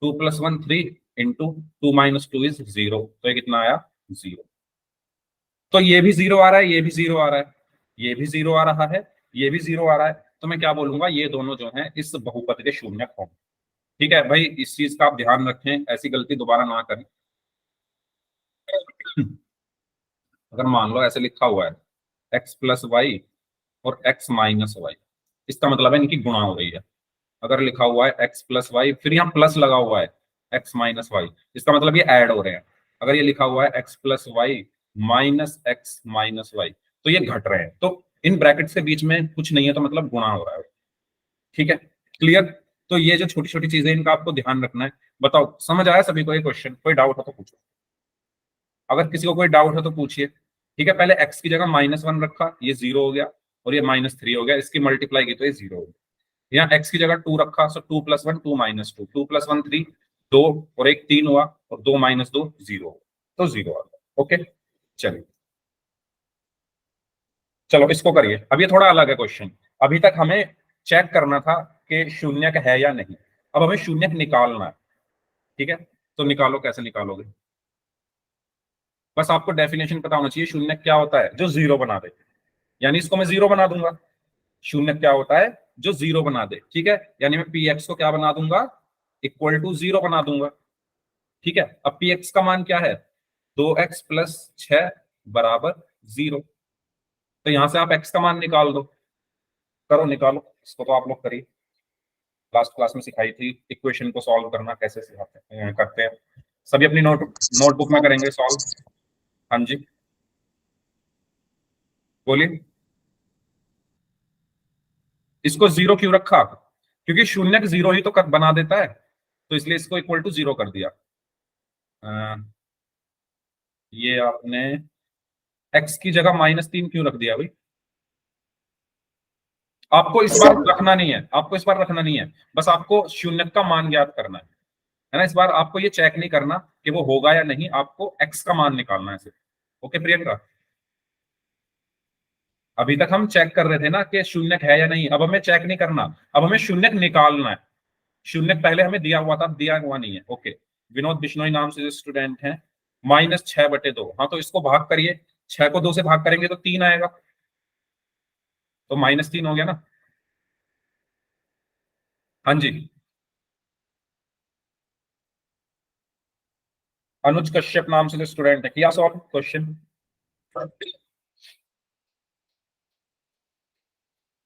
2 + 1 3 इंटू 2 - 2 इज 0, तो ये कितना आया 0। तो ये भी 0 आ रहा है, ये भी 0 आ रहा है, ये भी 0 आ रहा है, ये भी 0 आ रहा है, तो मैं क्या बोलूंगा, ये दोनों जो हैं इस बहुपद के शून्यक होंगे। ठीक है भाई, इस चीज का आप ध्यान रखें, ऐसी गलती दोबारा ना करें। अगर मान लो ऐसे लिखा हुआ है x + y और x - y, इसका मतलब है इनकी गुणा हो रही है। अगर लिखा हुआ है x + y फिर यहाँ प्लस लगा हुआ है x - y, इसका मतलब ये ऐड हो रहे हैं। अगर ये लिखा हुआ है x + y - x - y, तो ये घट रहे हैं, तो इन ब्रैकेट्स के बीच में कुछ नहीं है, तो मतलब गुणा हो रहा है। ठीक है, क्लियर। तो ये जो छोटी छोटी चीजें इनका आपको ध्यान रखना है। बताओ समझ आया सभी को ये क्वेश्चन? कोई डाउट हो तो पूछो, अगर किसी को कोई डाउट हो तो पूछिए। ठीक है, पहले x की जगह -1 रखा, ये 0 हो गया, और ये -3 हो गया, इसकी मल्टीप्लाई की तो ये 0 हो गया। यहाँ x की जगह 2 रखा, सो 2 + 1 2 - 2, 2 + 1 3, 2 और 1 3 हुआ, और 2 - 2 0, तो 0 आ गया। ओके चलिए, चलो इसको करिए। अब ये थोड़ा अलग है क्वेश्चन, अभी तक हमें चेक करना था कि शून्यक है या नहीं, अब हमें शून्यक निकालना है। ठीक है, तो निकालो, कैसे निकालोगे, बस आपको डेफिनेशन पता होना चाहिए शून्यक क्या होता है, जो 0 बना दे, यानी इसको मैं 0 बना दूंगा। शून्यक क्या होता है, जो 0 बना दे। ठीक है, यानी मैं पी एक्स को क्या बना दूंगा, इक्वल टू 0 बना दूंगा। ठीक है, अब पी एक्स का मान क्या है, 2x + 6 बराबर 0, तो यहां से आप x का मान निकाल दो। करो निकालो, इसको तो आप लोग करिए, लास्ट क्लास में सिखाई थी इक्वेशन को सॉल्व करना, कैसे सिखाते हैं करते हैं, सभी अपनी नोटबुक में करेंगे सॉल्व। हाँ जी बोलिए। इसको 0 क्यों रखा, क्योंकि शून्यक 0 ही तो बना देता है, तो इसलिए इसको इक्वल टू 0 कर दिया। ये आपने x की जगह -3 क्यों रख दिया भाई, आपको इस बार रखना नहीं है, आपको इस बार रखना नहीं है, बस आपको शून्यक का मान ज्ञात करना है ना। इस बार आपको ये चेक नहीं करना कि वो होगा या नहीं, आपको x का मान निकालना है सिर्फ। ओके प्रियंका, अभी तक हम चेक कर रहे थे ना कि शून्यक है या नहीं, अब हमें चेक नहीं करना, अब हमें शून्यक निकालना है। शून्यक पहले हमें दिया हुआ था, अब दिया हुआ नहीं है। ओके, विनोद बिश्नोई नाम से जो स्टूडेंट हैं, -6/2, हाँ तो इसको भाग करिए, 6 को 2 से भाग करेंगे तो 3 आएगा, तो -3 हो गया ना। हाँ जी, अनुज कश्यप नाम से जो स्टूडेंट है, किया सॉल्व क्वेश्चन।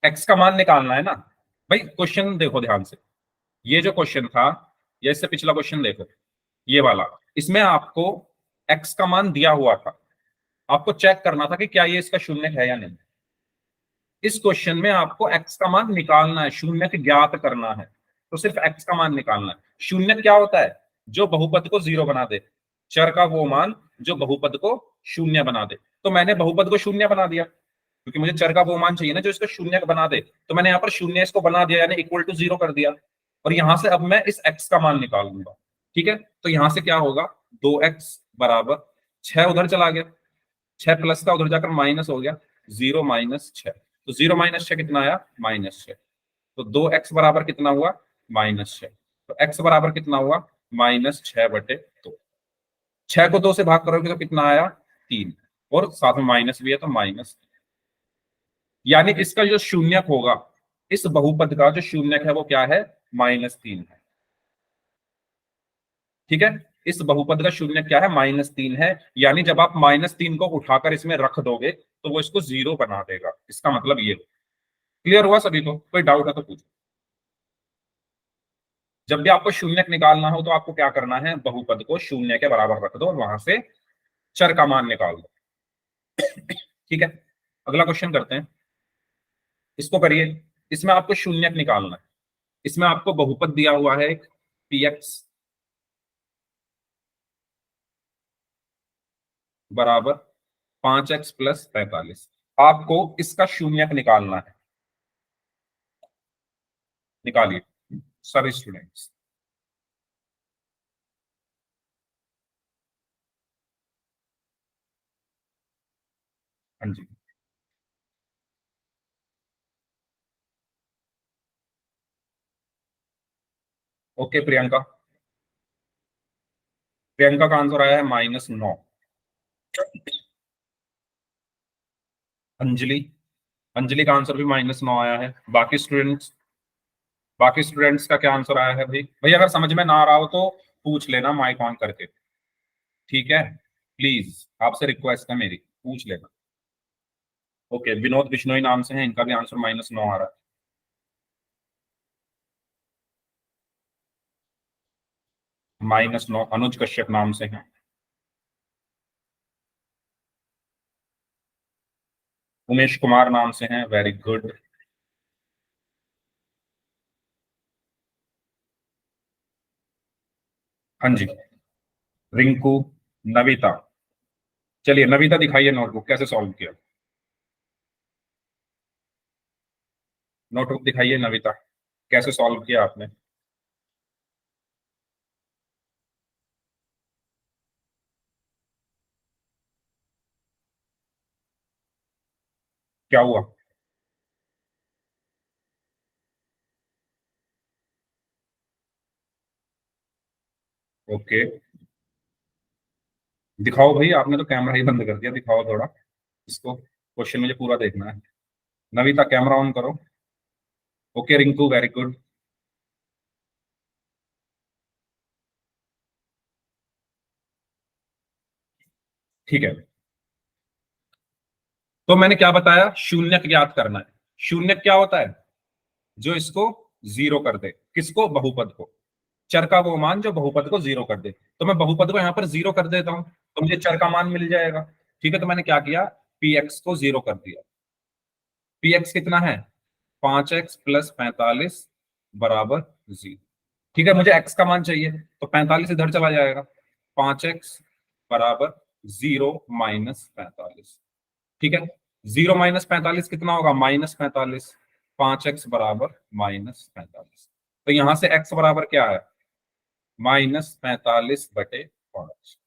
एक्स का मान निकालना है ना भाई, क्वेश्चन देखो ध्यान से, ये जो क्वेश्चन था या इससे पिछला क्वेश्चन देखो, ये वाला, इसमें आपको x का मान दिया हुआ था, आपको चेक करना था कि क्या ये इसका शून्य है या नहीं। इस क्वेश्चन में आपको x का मान निकालना है, शून्य ज्ञात करना है, तो सिर्फ x का मान निकालना है। शून्य क्या होता है? जो बहुपद को जीरो बना दे, चर का वो मान जो बहुपद को शून्य बना दे। तो मैंने बहुपद को शून्य बना दिया, क्योंकि मुझे चर का वो मान चाहिए ना जो इसको शून्य बना दे, तो मैंने यहाँ पर शून्य इसको बना दिया, यानी इक्वल टू जीरो कर दिया। और यहां से अब मैं इस x का मान निकालूंगा। ठीक है, तो यहां से क्या होगा, 2x बराबर 6 उधर चला गया, 6 प्लस का उधर जाकर माइनस हो गया, 0 माइनस 6। तो 0 माइनस 6 कितना आया? -6। तो 2x बराबर कितना हुआ? -6। तो x बराबर कितना हुआ? -6/2। 6 को 2 से भाग करोगे तो कितना आया? 3, और साथ में माइनस भी है तो माइनस। यानी इसका जो शून्यक होगा, इस बहुपद का जो शून्यक है वो क्या है? -3 है। ठीक है, इस बहुपद का शून्य क्या है? -3 है। यानी जब आप -3 को उठाकर इसमें रख दोगे तो वो इसको जीरो बना देगा। इसका मतलब ये। क्लियर हुआ सभी को? कोई डाउट है तो पूछो। जब भी आपको शून्यक निकालना हो तो आपको क्या करना है? बहुपद को शून्य के बराबर रख दो और वहां से चर का मान निकाल दो। ठीक है, अगला क्वेश्चन करते हैं। इसको करिए। इसमें आपको शून्यक निकालना है। इसमें आपको बहुपद दिया हुआ है एक px बराबर 5x + 45। आपको इसका शून्यक निकालना है। निकालिए सभी स्टूडेंट्स। हाँ जी, ओके। प्रियंका, प्रियंका का आंसर आया है -9। अंजलि, अंजलि का आंसर भी -9 आया है। बाकी स्टूडेंट्स का क्या आंसर आया है भाई? भाई अगर समझ में ना आ रहा हो तो पूछ लेना माइक ऑन करके। ठीक है, प्लीज आपसे रिक्वेस्ट है मेरी, पूछ लेना। ओके, विनोद बिश्नोई नाम से हैं, इनका भी आंसर -9 आ रहा है। -9 अनुज कश्यप नाम से हैं। उमेश कुमार नाम से हैं, वेरी गुड। हाँ जी, रिंकू, नविता। चलिए नविता दिखाइए नोटबुक कैसे सॉल्व किया। नोटबुक दिखाइए नविता, कैसे सॉल्व किया आपने। क्या हुआ? ओके, दिखाओ भाई, आपने तो कैमरा ही बंद कर दिया, दिखाओ थोड़ा इसको, क्वेश्चन मुझे पूरा देखना है। नविता कैमरा ऑन करो। Okay Rinku, very good. ठीक है, तो मैंने क्या बताया? शून्य ज्ञात करना है। शून्य क्या होता है? जो इसको जीरो कर दे। किसको? बहुपद को। चर का वो मान जो बहुपद को जीरो कर दे। तो मैं बहुपद को यहां पर जीरो कर देता हूं तो मुझे चर का मान मिल जाएगा। ठीक है, तो मैंने क्या किया? px को जीरो कर दिया। px कितना है? 5x + 45 बराबर 0। ठीक है, मुझे x का मान चाहिए तो 45 इधर चला जाएगा। 5x बराबर 0 - 45। ठीक है, 0 - 45 कितना होगा? -45। 5x बराबर -45। तो यहां से x बराबर क्या है? -45/5।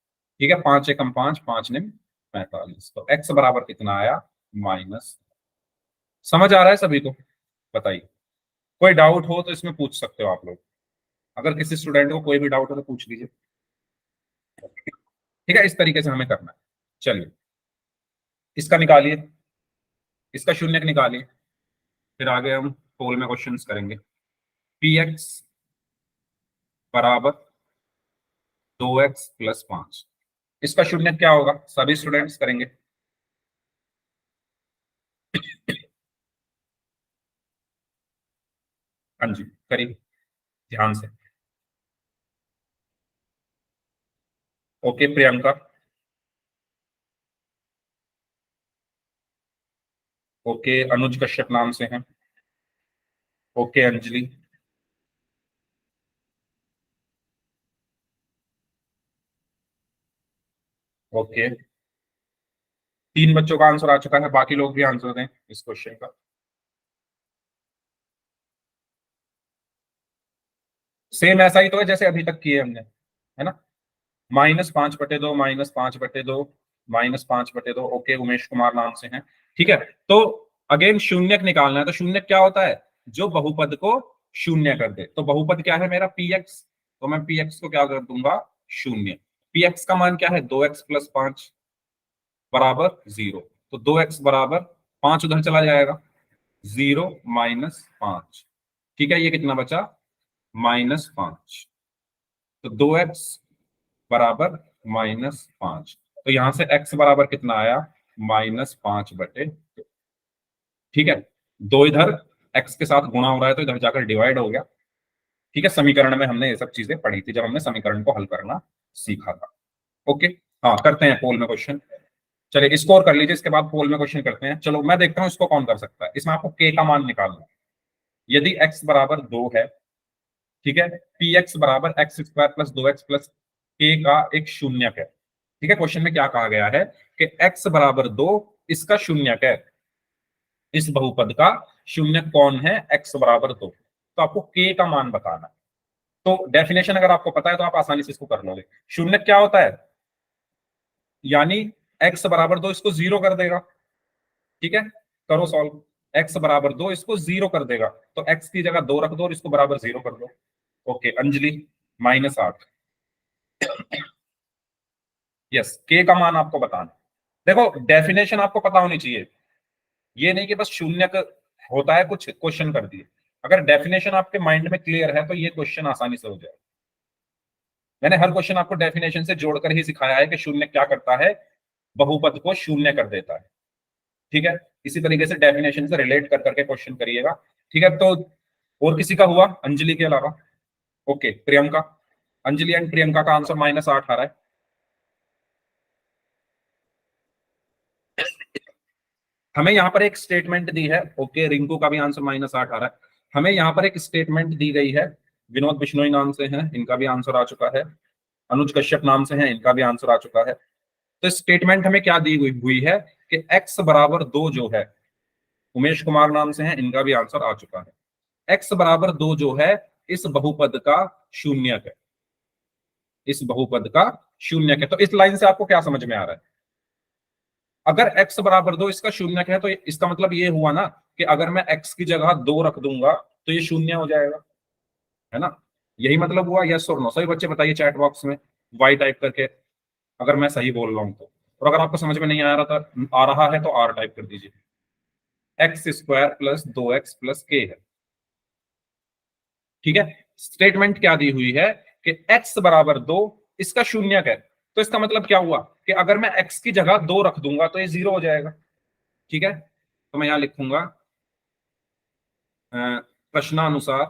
ठीक है, 5 एकम 5, 5 निम 45। तो x बराबर कितना आया? माइनस। समझ आ रहा है सभी को? बताइए, कोई डाउट हो तो इसमें पूछ सकते हो आप लोग। अगर किसी स्टूडेंट को कोई भी डाउट हो तो पूछ लीजिए। ठीक है, इस तरीके से हमें करना है। चलिए, इसका निकालिए, इसका शून्यक निकालिए, फिर आगे हम पोल में क्वेश्चंस करेंगे। px बराबर 2x + 5। इसका शून्यक क्या होगा? सभी स्टूडेंट्स करेंगे। हाँ जी, करिए ध्यान से। ओके प्रियंका, ओके, अनुज कश्यप नाम से हैं। ओके अंजलि। ओके, 3 बच्चों का आंसर आ चुका है, बाकी लोग भी आंसर दें इस क्वेश्चन का। सेम ऐसा ही तो है जैसे अभी तक किए हमने, है ना। -5/2, -5/2, -5/2। ओके, उमेश कुमार नाम से हैं। ठीक है, तो अगेन शून्यक निकालना है। तो शून्यक क्या होता है? जो बहुपद को शून्य कर दे। तो बहुपद क्या है मेरा? px। तो मैं px को क्या कर दूंगा? शून्य। px का मान क्या है? 2x + 5 बराबर 0। तो 2x बराबर 5 उधर चला जाएगा, 0 - 5। ठीक है, ये कितना बचा? -5। तो 2x बराबर -5। तो यहां से x बराबर कितना आया? -5/2। ठीक है, दो इधर x के साथ गुणा हो रहा है तो इधर जाकर डिवाइड हो गया। ठीक है, समीकरण में हमने ये सब चीजें पढ़ी थी जब हमने समीकरण को हल करना सीखा था। ओके, हाँ करते हैं पोल में क्वेश्चन। चलिए स्कोर कर लीजिए, इसके बाद पोल में क्वेश्चन करते हैं। चलो मैं देखता हूँ इसको कौन कर सकता है। इसमें आपको k का मान निकालना है। यदि x बराबर 2 है, ठीक है, px बराबर x² + 2x + k का एक शून्यक है। ठीक है, क्वेश्चन में क्या कहा गया है कि x बराबर 2 इसका शून्यक है। इस बहुपद का शून्यक कौन है? x बराबर 2। तो आपको k का मान बताना है। तो डेफिनेशन अगर आपको पता है तो आप आसानी से इसको कर लोगे। शून्यक क्या होता है? यानी x बराबर 2 इसको 0 कर देगा। ठीक है, करो सॉल्व। x बराबर 2 इसको 0 कर देगा। तो x की जगह 2 रख दो और इसको बराबर 0 कर दो। ओके अंजलि, -8। यस, k का मान आपको बताना। देखो डेफिनेशन आपको पता होनी चाहिए, ये नहीं कि बस शून्यक होता है कुछ क्वेश्चन कर दिए। अगर डेफिनेशन आपके माइंड में क्लियर है तो ये क्वेश्चन आसानी से हो जाएगा। मैंने हर क्वेश्चन आपको डेफिनेशन से जोड़कर ही सिखाया है कि शून्य क्या करता है, बहुपद को शून्य कर देता है। ठीक है, इसी तरीके से डेफिनेशन से रिलेट कर करके क्वेश्चन करिएगा। ठीक है, तो और किसी का हुआ अंजलि के अलावा? ओके, प्रियंका। अंजलि एंड प्रियंका का आंसर -8 आ रहा है। हमें यहाँ पर एक स्टेटमेंट दी है। ओके, रिंकू का भी आंसर -8 आ रहा है। हमें यहाँ पर एक स्टेटमेंट दी गई है। विनोद बिश्नोई नाम से हैं, इनका भी आंसर आ चुका है। अनुज कश्यप नाम से हैं, इनका भी आंसर आ चुका है। तो स्टेटमेंट हमें क्या दी हुई है कि x बराबर 2 जो है, उमेश कुमार नाम से हैं, इनका भी आंसर आ चुका है। x बराबर 2 जो है इस बहुपद का शून्यक है। इस बहुपद का शून्यक है। तो इस लाइन से आपको क्या समझ में आ रहा है? अगर x बराबर 2 इसका शून्यक है तो इसका मतलब ये हुआ ना कि अगर मैं x की जगह 2 रख दूंगा तो ये शून्य हो जाएगा, है ना। यही मतलब हुआ। यस और नो? सभी बच्चे बताइए चैट बॉक्स में y टाइप करके, अगर मैं सही बोल रहा हूं तो। और अगर आपको समझ में नहीं आ रहा है तो r टाइप कर दीजिए। x² + 2x + k है। ठीक है, स्टेटमेंट क्या दी हुई है कि x बराबर 2 इसका शून्यक है। तो इसका मतलब क्या हुआ कि अगर मैं x की जगह 2 रख दूंगा तो ये 0 हो जाएगा। ठीक है, तो मैं यहां लिखूंगा प्रश्नानुसार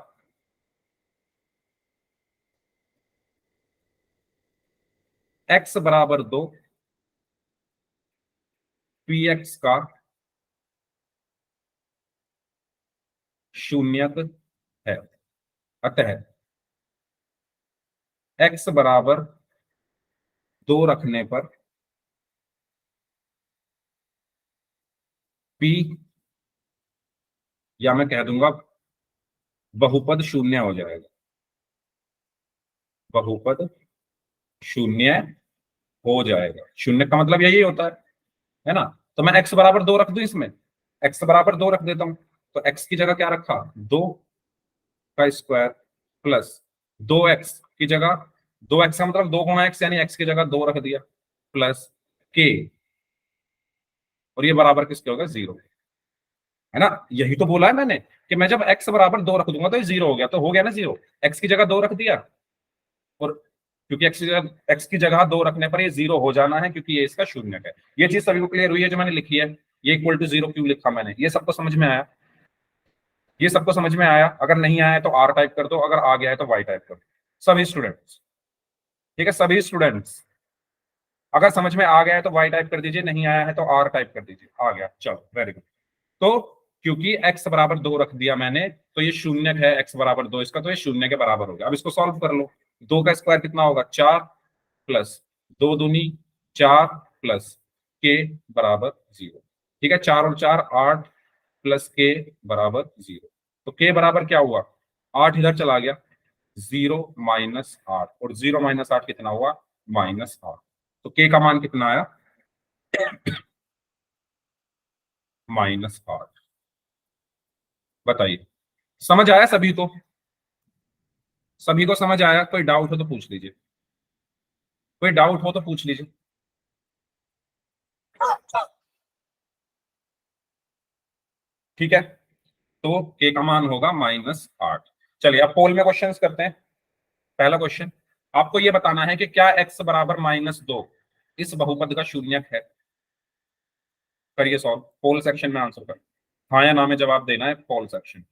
x बराबर 2 px का शून्यक है। अतः x बराबर 2 रखने पर p, या मैं कह दूंगा बहुपद शून्य हो जाएगा। बहुपद शून्य हो जाएगा। शून्य का मतलब यही होता है ना। तो मैं x बराबर 2 रख दूं, इसमें x बराबर 2 रख देता हूं। तो x की जगह क्या रखा? 2 का स्क्वायर प्लस 2x की जगह 2x का मतलब 2 गुणा x, यानी x की जगह 2 रख दिया, प्लस k। और ये बराबर किसके होगा? 0, है ना। यही तो बोला है मैंने कि मैं जब x बराबर 2 रख दूंगा तो ये 0 हो गया। तो हो गया ना 0, x की जगह 2 रख दिया। और क्योंकि x की जगह 2 रखने पर ये 0 हो जाना है, क्योंकि ये इसका शून्यक है। ये चीज सभी को क्लियर हुई है जो मैंने लिखी है? ये =0 क्यों लिखा मैंने? ये सबको समझ में आया? ये सबको समझ में आया? अगर नहीं आया तो r टाइप कर दो, अगर आ गया है तो y टाइप कर दो, सभी स्टूडेंट्स। ठीक है, सभी स्टूडेंट्स अगर समझ में आ गया है तो y टाइप कर दीजिए, नहीं आया है तो r टाइप कर दीजिए। आ गया, चलो वेरी गुड। तो क्योंकि x बराबर 2 रख दिया मैंने, तो ये शून्य है, x बराबर 2 इसका, तो ये शून्य के बराबर हो गया। अब इसको सॉल्व कर लो। 2 का स्क्वायर कितना होगा? 4 प्लस 2 दूनी 4 प्लस k बराबर 0। ठीक है, 4 और 4 8 प्लस k बराबर 0। तो k बराबर क्या हुआ? 8 इधर चला गया, 0 माइनस 8, और 0 माइनस 8 कितना हुआ? -8। तो k का मान कितना आया? -8। बताइए, समझ आया सभी को? सभी को समझ आया? कोई डाउट हो तो पूछ लीजिए, कोई डाउट हो तो पूछ लीजिए। ठीक है, तो k का मान होगा -8। चलिए अब पोल में क्वेश्चंस करते हैं। पहला क्वेश्चन, आपको यह बताना है कि क्या x बराबर -2 इस बहुपद का शून्यक है। करिए सॉल्व, पोल सेक्शन में आंसर कर, हाँ या ना में जवाब देना है, पोल सेक्शन।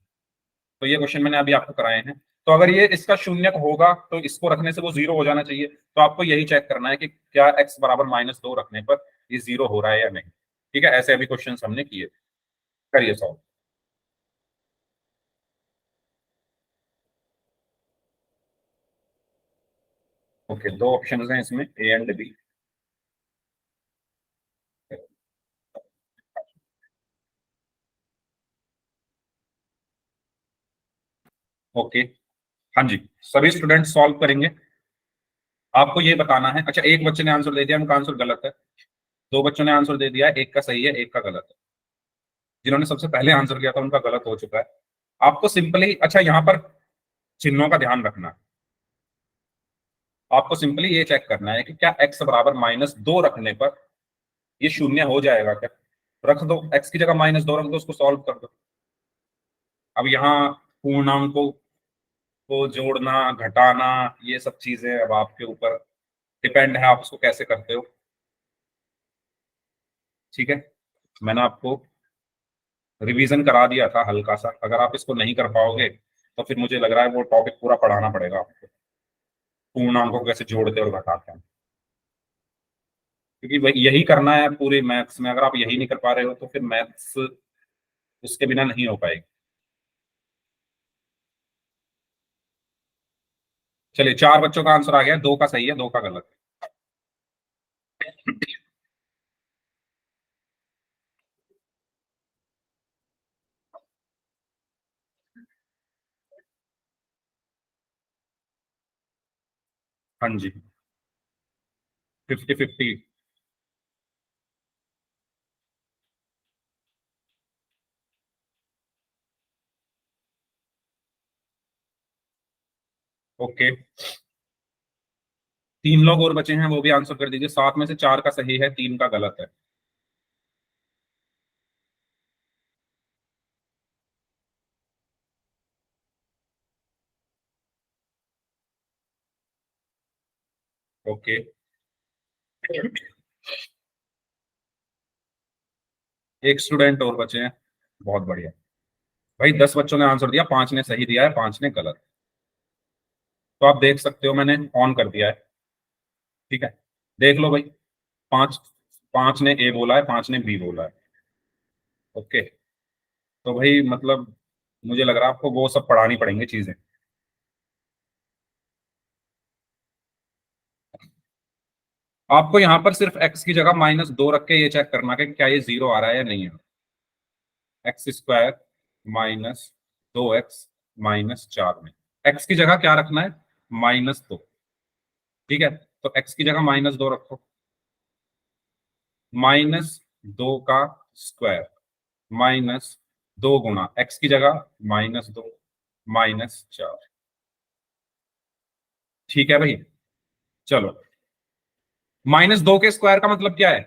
तो ये क्वेश्चन मैंने अभी आपको कराए हैं। तो अगर ये इसका शून्यक होगा तो इसको रखने से वो 0 हो जाना चाहिए। तो आपको यही चेक करना है कि क्या x बराबर -2 रखने पर ये 0 हो रहा है या नहीं। ठीक है, ऐसे अभी क्वेश्चन हमने किए। करिए सॉल्व। ओके, दो ऑप्शन हैं इसमें, ए एंड बी। ओके, हाँ जी, सभी स्टूडेंट सॉल्व करेंगे। आपको ये बताना है, अच्छा एक बच्चे ने आंसर दे दिया, उनका आंसर गलत है। दो बच्चों ने आंसर दे दिया है, एक का सही है एक का गलत है। जिन्होंने सबसे पहले आंसर किया था उनका गलत हो चुका है। आपको सिंपली, अच्छा यहाँ पर चिन्हों का ध्यान रखना है। आपको सिंपली ये चेक करना है कि क्या x बराबर -2 रखने पर ये शून्य हो जाएगा क्या। रख दो, x की जगह -2 रख दो, उसको सॉल्व कर दो। अब यहाँ पूर्णांकों को जोड़ना घटाना ये सब चीजें अब आपके ऊपर डिपेंड है, आप उसको कैसे करते हो। ठीक है, मैंने आपको रिवीजन करा दिया था हल्का सा, अगर आप इसको नहीं कर पाओगे तो फिर मुझे लग रहा है वो टॉपिक पूरा पढ़ाना पड़ेगा आपको, पूर्णांकों को कैसे जोड़ते और घटाते हैं। क्योंकि यही करना है पूरे मैथ्स में, अगर आप यही नहीं कर पा रहे हो तो फिर मैथ्स उसके बिना नहीं हो पाएगी। चलिए, 4 बच्चों का आंसर आ गया, 2 का सही है 2 का गलत है। हाँ जी, 50-50। ओके, 3 लोग और बचे हैं, वो भी आंसर कर दीजिए। 7 में से 4 का सही है 3 का गलत है। ओके, एक स्टूडेंट और बचे हैं, बहुत बढ़िया भाई। 10 बच्चों ने आंसर दिया, 5 ने सही दिया है 5 ने गलत। तो आप देख सकते हो मैंने ऑन कर दिया है। ठीक है, देख लो भाई, 5 5 ने ए बोला है 5 ने बी बोला है। ओके, तो भाई मतलब मुझे लग रहा है आपको वो सब पढ़ानी पड़ेंगी चीजें। आपको यहाँ पर सिर्फ x की जगह -2 रख के ये चेक करना कि क्या ये 0 आ रहा है या नहीं है। x² -2x -4 में x की जगह क्या रखना है? -2। ठीक है, तो x की जगह -2 रखो। -2 का स्क्वायर -2 गुणा x की जगह -2 -4। ठीक है भाई, चलो। -2 के स्क्वायर का मतलब क्या है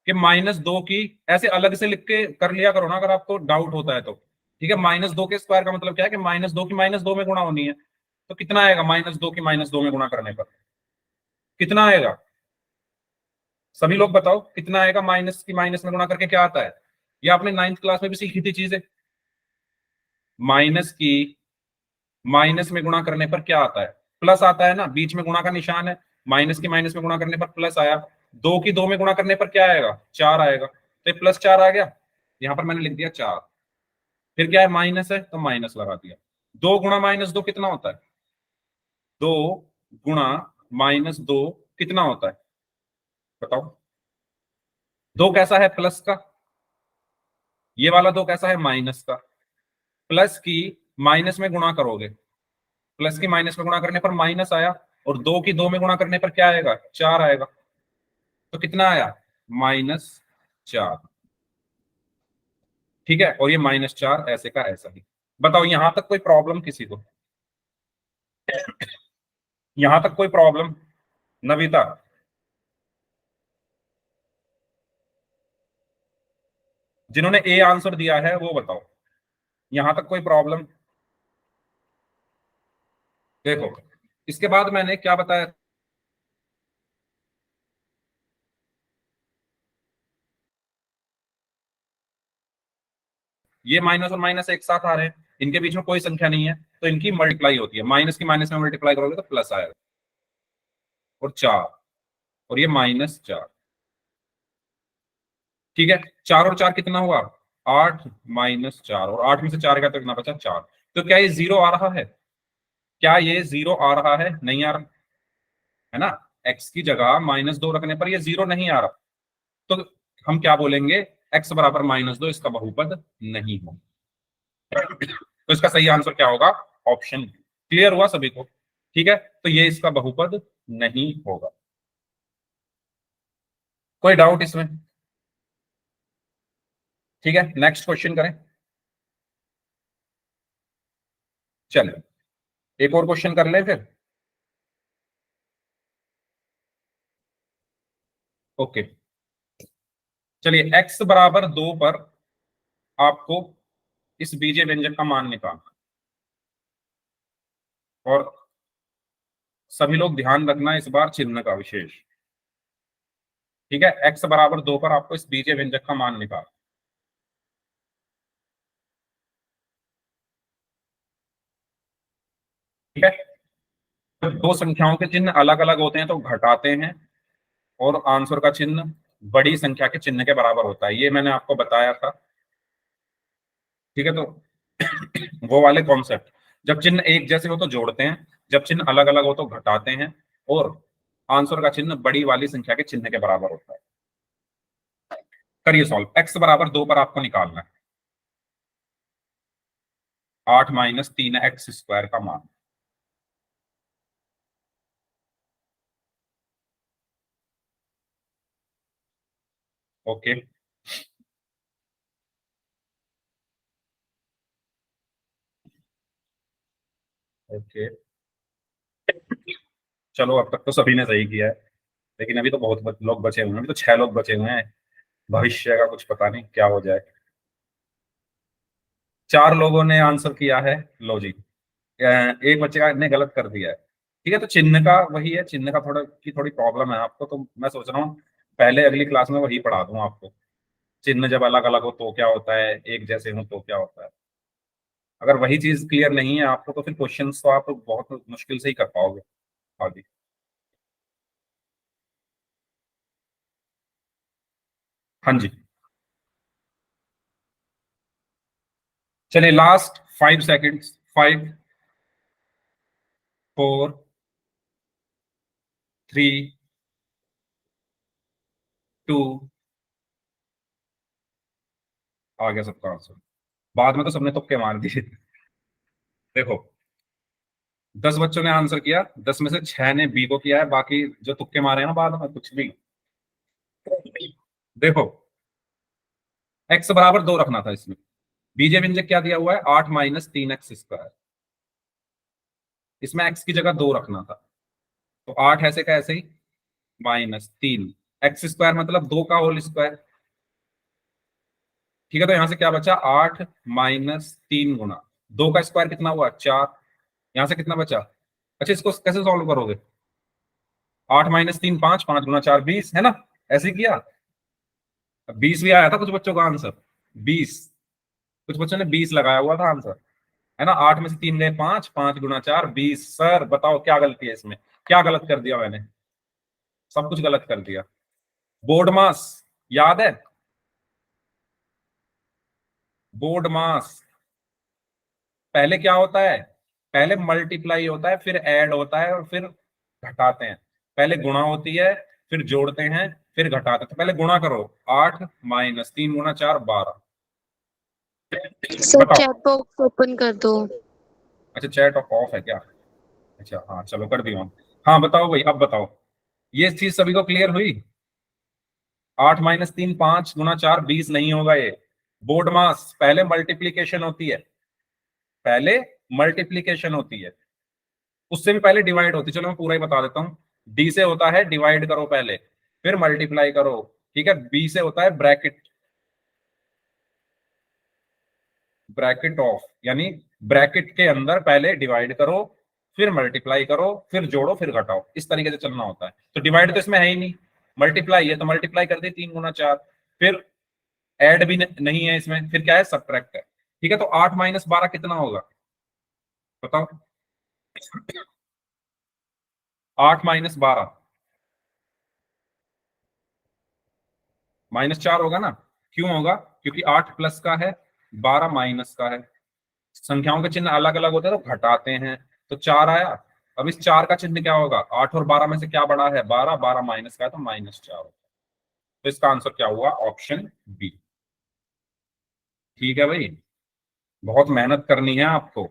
कि -2 की, ऐसे अलग से लिख के कर लिया करो ना अगर आपको डाउट होता है तो। ठीक है, -2 के स्क्वायर का मतलब क्या है कि -2 की -2 में गुणा होनी है। तो कितना आएगा -2 की -2 में गुणा करने पर? कितना आएगा? सभी लोग बताओ कितना आएगा? माइनस की माइनस में गुणा करके क्या आता है? ये आपने 9th क्लास में भी सीखी थी चीजें। माइनस की माइनस में गुणा करने पर क्या आता है? प्लस आता है ना, बीच में गुणा का निशान है। माइनस की माइनस में गुणा करने पर प्लस आया। 2 की 2 में गुणा करने पर क्या आएगा? 4 आएगा। तो ये +4 आ गया, यहां पर मैंने लिख दिया 4। फिर क्या है, माइनस है तो माइनस लगा दिया। 2 गुणा -2 कितना होता है? 2 गुणा -2 कितना होता है बताओ? 2 कैसा है, प्लस का। ये वाला 2 कैसा है, माइनस का। प्लस की माइनस में गुणा करोगे, प्लस की माइनस में गुणा करने पर माइनस आया, और 2 की 2 में गुणा करने पर क्या आएगा, 4 आएगा। तो कितना आया, -4। ठीक है, और ये -4 ऐसे का ऐसा ही। बताओ यहां तक कोई प्रॉब्लम किसी को? यहां तक कोई प्रॉब्लम, नविता? जिन्होंने ए आंसर दिया है वो बताओ, यहां तक कोई प्रॉब्लम? देखो, इसके बाद मैंने क्या बताया, ये माइनस और माइनस एक साथ आ रहे हैं, इनके बीच में कोई संख्या नहीं है, तो इनकी मल्टीप्लाई होती है। माइनस की माइनस में मल्टीप्लाई करोगे तो प्लस आएगा, और 4, और ये -4। ठीक है, 4 और 4 कितना हुआ, 8 -4, और 8 में से 4 गया तो कितना बचा, 4। तो क्या ये 0 आ रहा है? क्या ये 0 आ रहा है? नहीं आ रहा है ना। x की जगह -2 रखने पर ये 0 नहीं आ रहा, तो हम क्या बोलेंगे, x बराबर -2 इसका बहुपद नहीं हो। तो इसका सही आंसर क्या होगा, ऑप्शन। क्लियर हुआ सभी को? ठीक है, तो ये इसका बहुपद नहीं होगा। कोई डाउट इसमें? ठीक है, नेक्स्ट क्वेश्चन करें। चलिए एक और क्वेश्चन कर लें फिर। ओके, चलिए x बराबर 2 पर आपको इस बीजीय व्यंजक का मान निकालना है। और सभी लोग ध्यान रखना इस बार चिन्ह का विशेष। ठीक है, x बराबर 2 पर आपको इस बीजीय व्यंजक का मान निकालना। ठीक है, जब दो संख्याओं के चिन्ह अलग अलग होते हैं तो घटाते हैं, और आंसर का चिन्ह बड़ी संख्या के चिन्ह के बराबर होता है, ये मैंने आपको बताया था। ठीक है, तो वो वाले कॉन्सेप्ट, जब चिन्ह एक जैसे हो तो जोड़ते हैं, जब चिन्ह अलग अलग हो तो घटाते हैं, और आंसर का चिन्ह बड़ी वाली संख्या के चिन्ह के बराबर होता है। करिए सॉल्व। x बराबर 2 पर आपको निकालना है 8 - 3x² का मान। ओके, ओके, चलो अब तक तो सभी ने सही किया है, लेकिन अभी तो बहुत लोग बचे हुए हैं, अभी तो 6 लोग बचे हुए हैं। भविष्य का कुछ पता नहीं क्या हो जाए। 4 लोगों ने आंसर किया है, लो जी। एक बच्चे का ने गलत कर दिया है। ठीक है, तो चिन्ह का वही है, चिन्ह का थोड़ी प्रॉब्लम है आपको, तो मैं सोच रहा हूँ पहले अगली क्लास में वही पढ़ा दूं आपको। चिन्ह जब अलग अलग हो तो क्या होता है, एक जैसे हो तो क्या होता है। अगर वही चीज क्लियर नहीं है आपको तो फिर क्वेश्चंस तो आप बहुत मुश्किल से ही कर पाओगे आगे। हाँ जी, चलिए लास्ट 5 सेकेंड्स। 5, 4, 3, 2, आ गया सबका आंसर। बाद में तो सबने तुक्के मार दिए। देखो, 10 बच्चों ने आंसर किया, 10 में से 6 ने बी को किया है, बाकी जो तुक्के मारे हैं ना बाद में कुछ भी। देखो, x बराबर 2 रखना था इसमें, बीजे व्यंजक क्या दिया हुआ है, 8 - 3x²। इसमें x की जगह 2 रखना था, तो 8 ऐसे का ऐसे ही, -3 x² मतलब 2 का होल स्क्वायर। ठीक है, तो यहां से क्या बचा, 8 - 3 गुना 2 का स्क्वायर कितना हुआ, 4। यहां से कितना बचा। अच्छा, इसको कैसे सॉल्व करोगे, 8 - 3 5, 5 गुना 4 20 है ना, ऐसे ही किया। 20 भी आया था कुछ बच्चों का आंसर, 20। कुछ बच्चों ने 20 लगाया हुआ था आंसर, है ना। 8 में से 3 गए 5, 5 गुना 4 20। सर बताओ क्या गलती है इसमें, क्या गलत कर दिया मैंने, सब कुछ गलत कर दिया। बोर्ड मास याद है, बोर्ड मास पहले क्या होता है, पहले मल्टीप्लाई होता है, फिर ऐड होता है और फिर घटाते हैं। पहले गुणा होती है, फिर जोड़ते हैं, फिर घटाते हैं। तो पहले गुणा करो, 8 माइनस 3 गुणा 4 12। सर बताओ। चैट बॉक्स ओपन कर दो। अच्छा चैट ऑफ है क्या? अच्छा हाँ चलो कर दिया। हाँ बताओ भाई, अब बताओ, ये चीज सभी को क्लियर हुई? 8 माइनस 3 5 गुना 4 20 नहीं होगा ये। बोर्ड मास, पहले मल्टीप्लीकेशन होती है, पहले मल्टीप्लीकेशन होती है, उससे भी पहले डिवाइड होती है। चलो मैं पूरा ही बता देता हूँ। डी से होता है डिवाइड करो पहले, फिर मल्टीप्लाई करो, ठीक है। बी से होता है ब्रैकेट, ब्रैकेट ऑफ, यानी ब्रैकेट के अंदर पहले डिवाइड करो, फिर मल्टीप्लाई करो, फिर जोड़ो, फिर घटाओ, इस तरीके से चलना होता है। तो डिवाइड तो इसमें है ही नहीं, मल्टीप्लाई है तो मल्टीप्लाई कर दी 3 गुना 4, फिर ऐड भी नहीं है इसमें, फिर क्या है, सब्ट्रैक्ट है। ठीक है, तो 8 माइनस 12 कितना होगा बताओ? 8 माइनस 12 -4 होगा ना। क्यों होगा? क्योंकि 8 प्लस का है, 12 माइनस का है। संख्याओं के चिन्ह अलग अलग होते हैं तो घटाते हैं, तो 4 आया। अब इस 4 का चिन्ह क्या होगा? 8 और 12 में से क्या बड़ा है? 12, 12 माइनस का है तो -4 होगा। तो इसका आंसर क्या हुआ? Option B. ठीक है भाई, बहुत मेहनत करनी है आपको,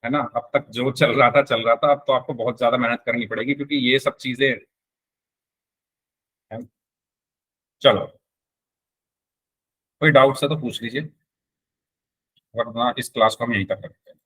है ना। अब तक जो चल रहा था चल रहा था, अब तो आपको बहुत ज्यादा मेहनत करनी पड़ेगी क्योंकि ये सब चीजें हैं। चलो, कोई डाउट है तो पूछ लीजिए, वरना इस क्लास को हम यहीं तक करते हैं।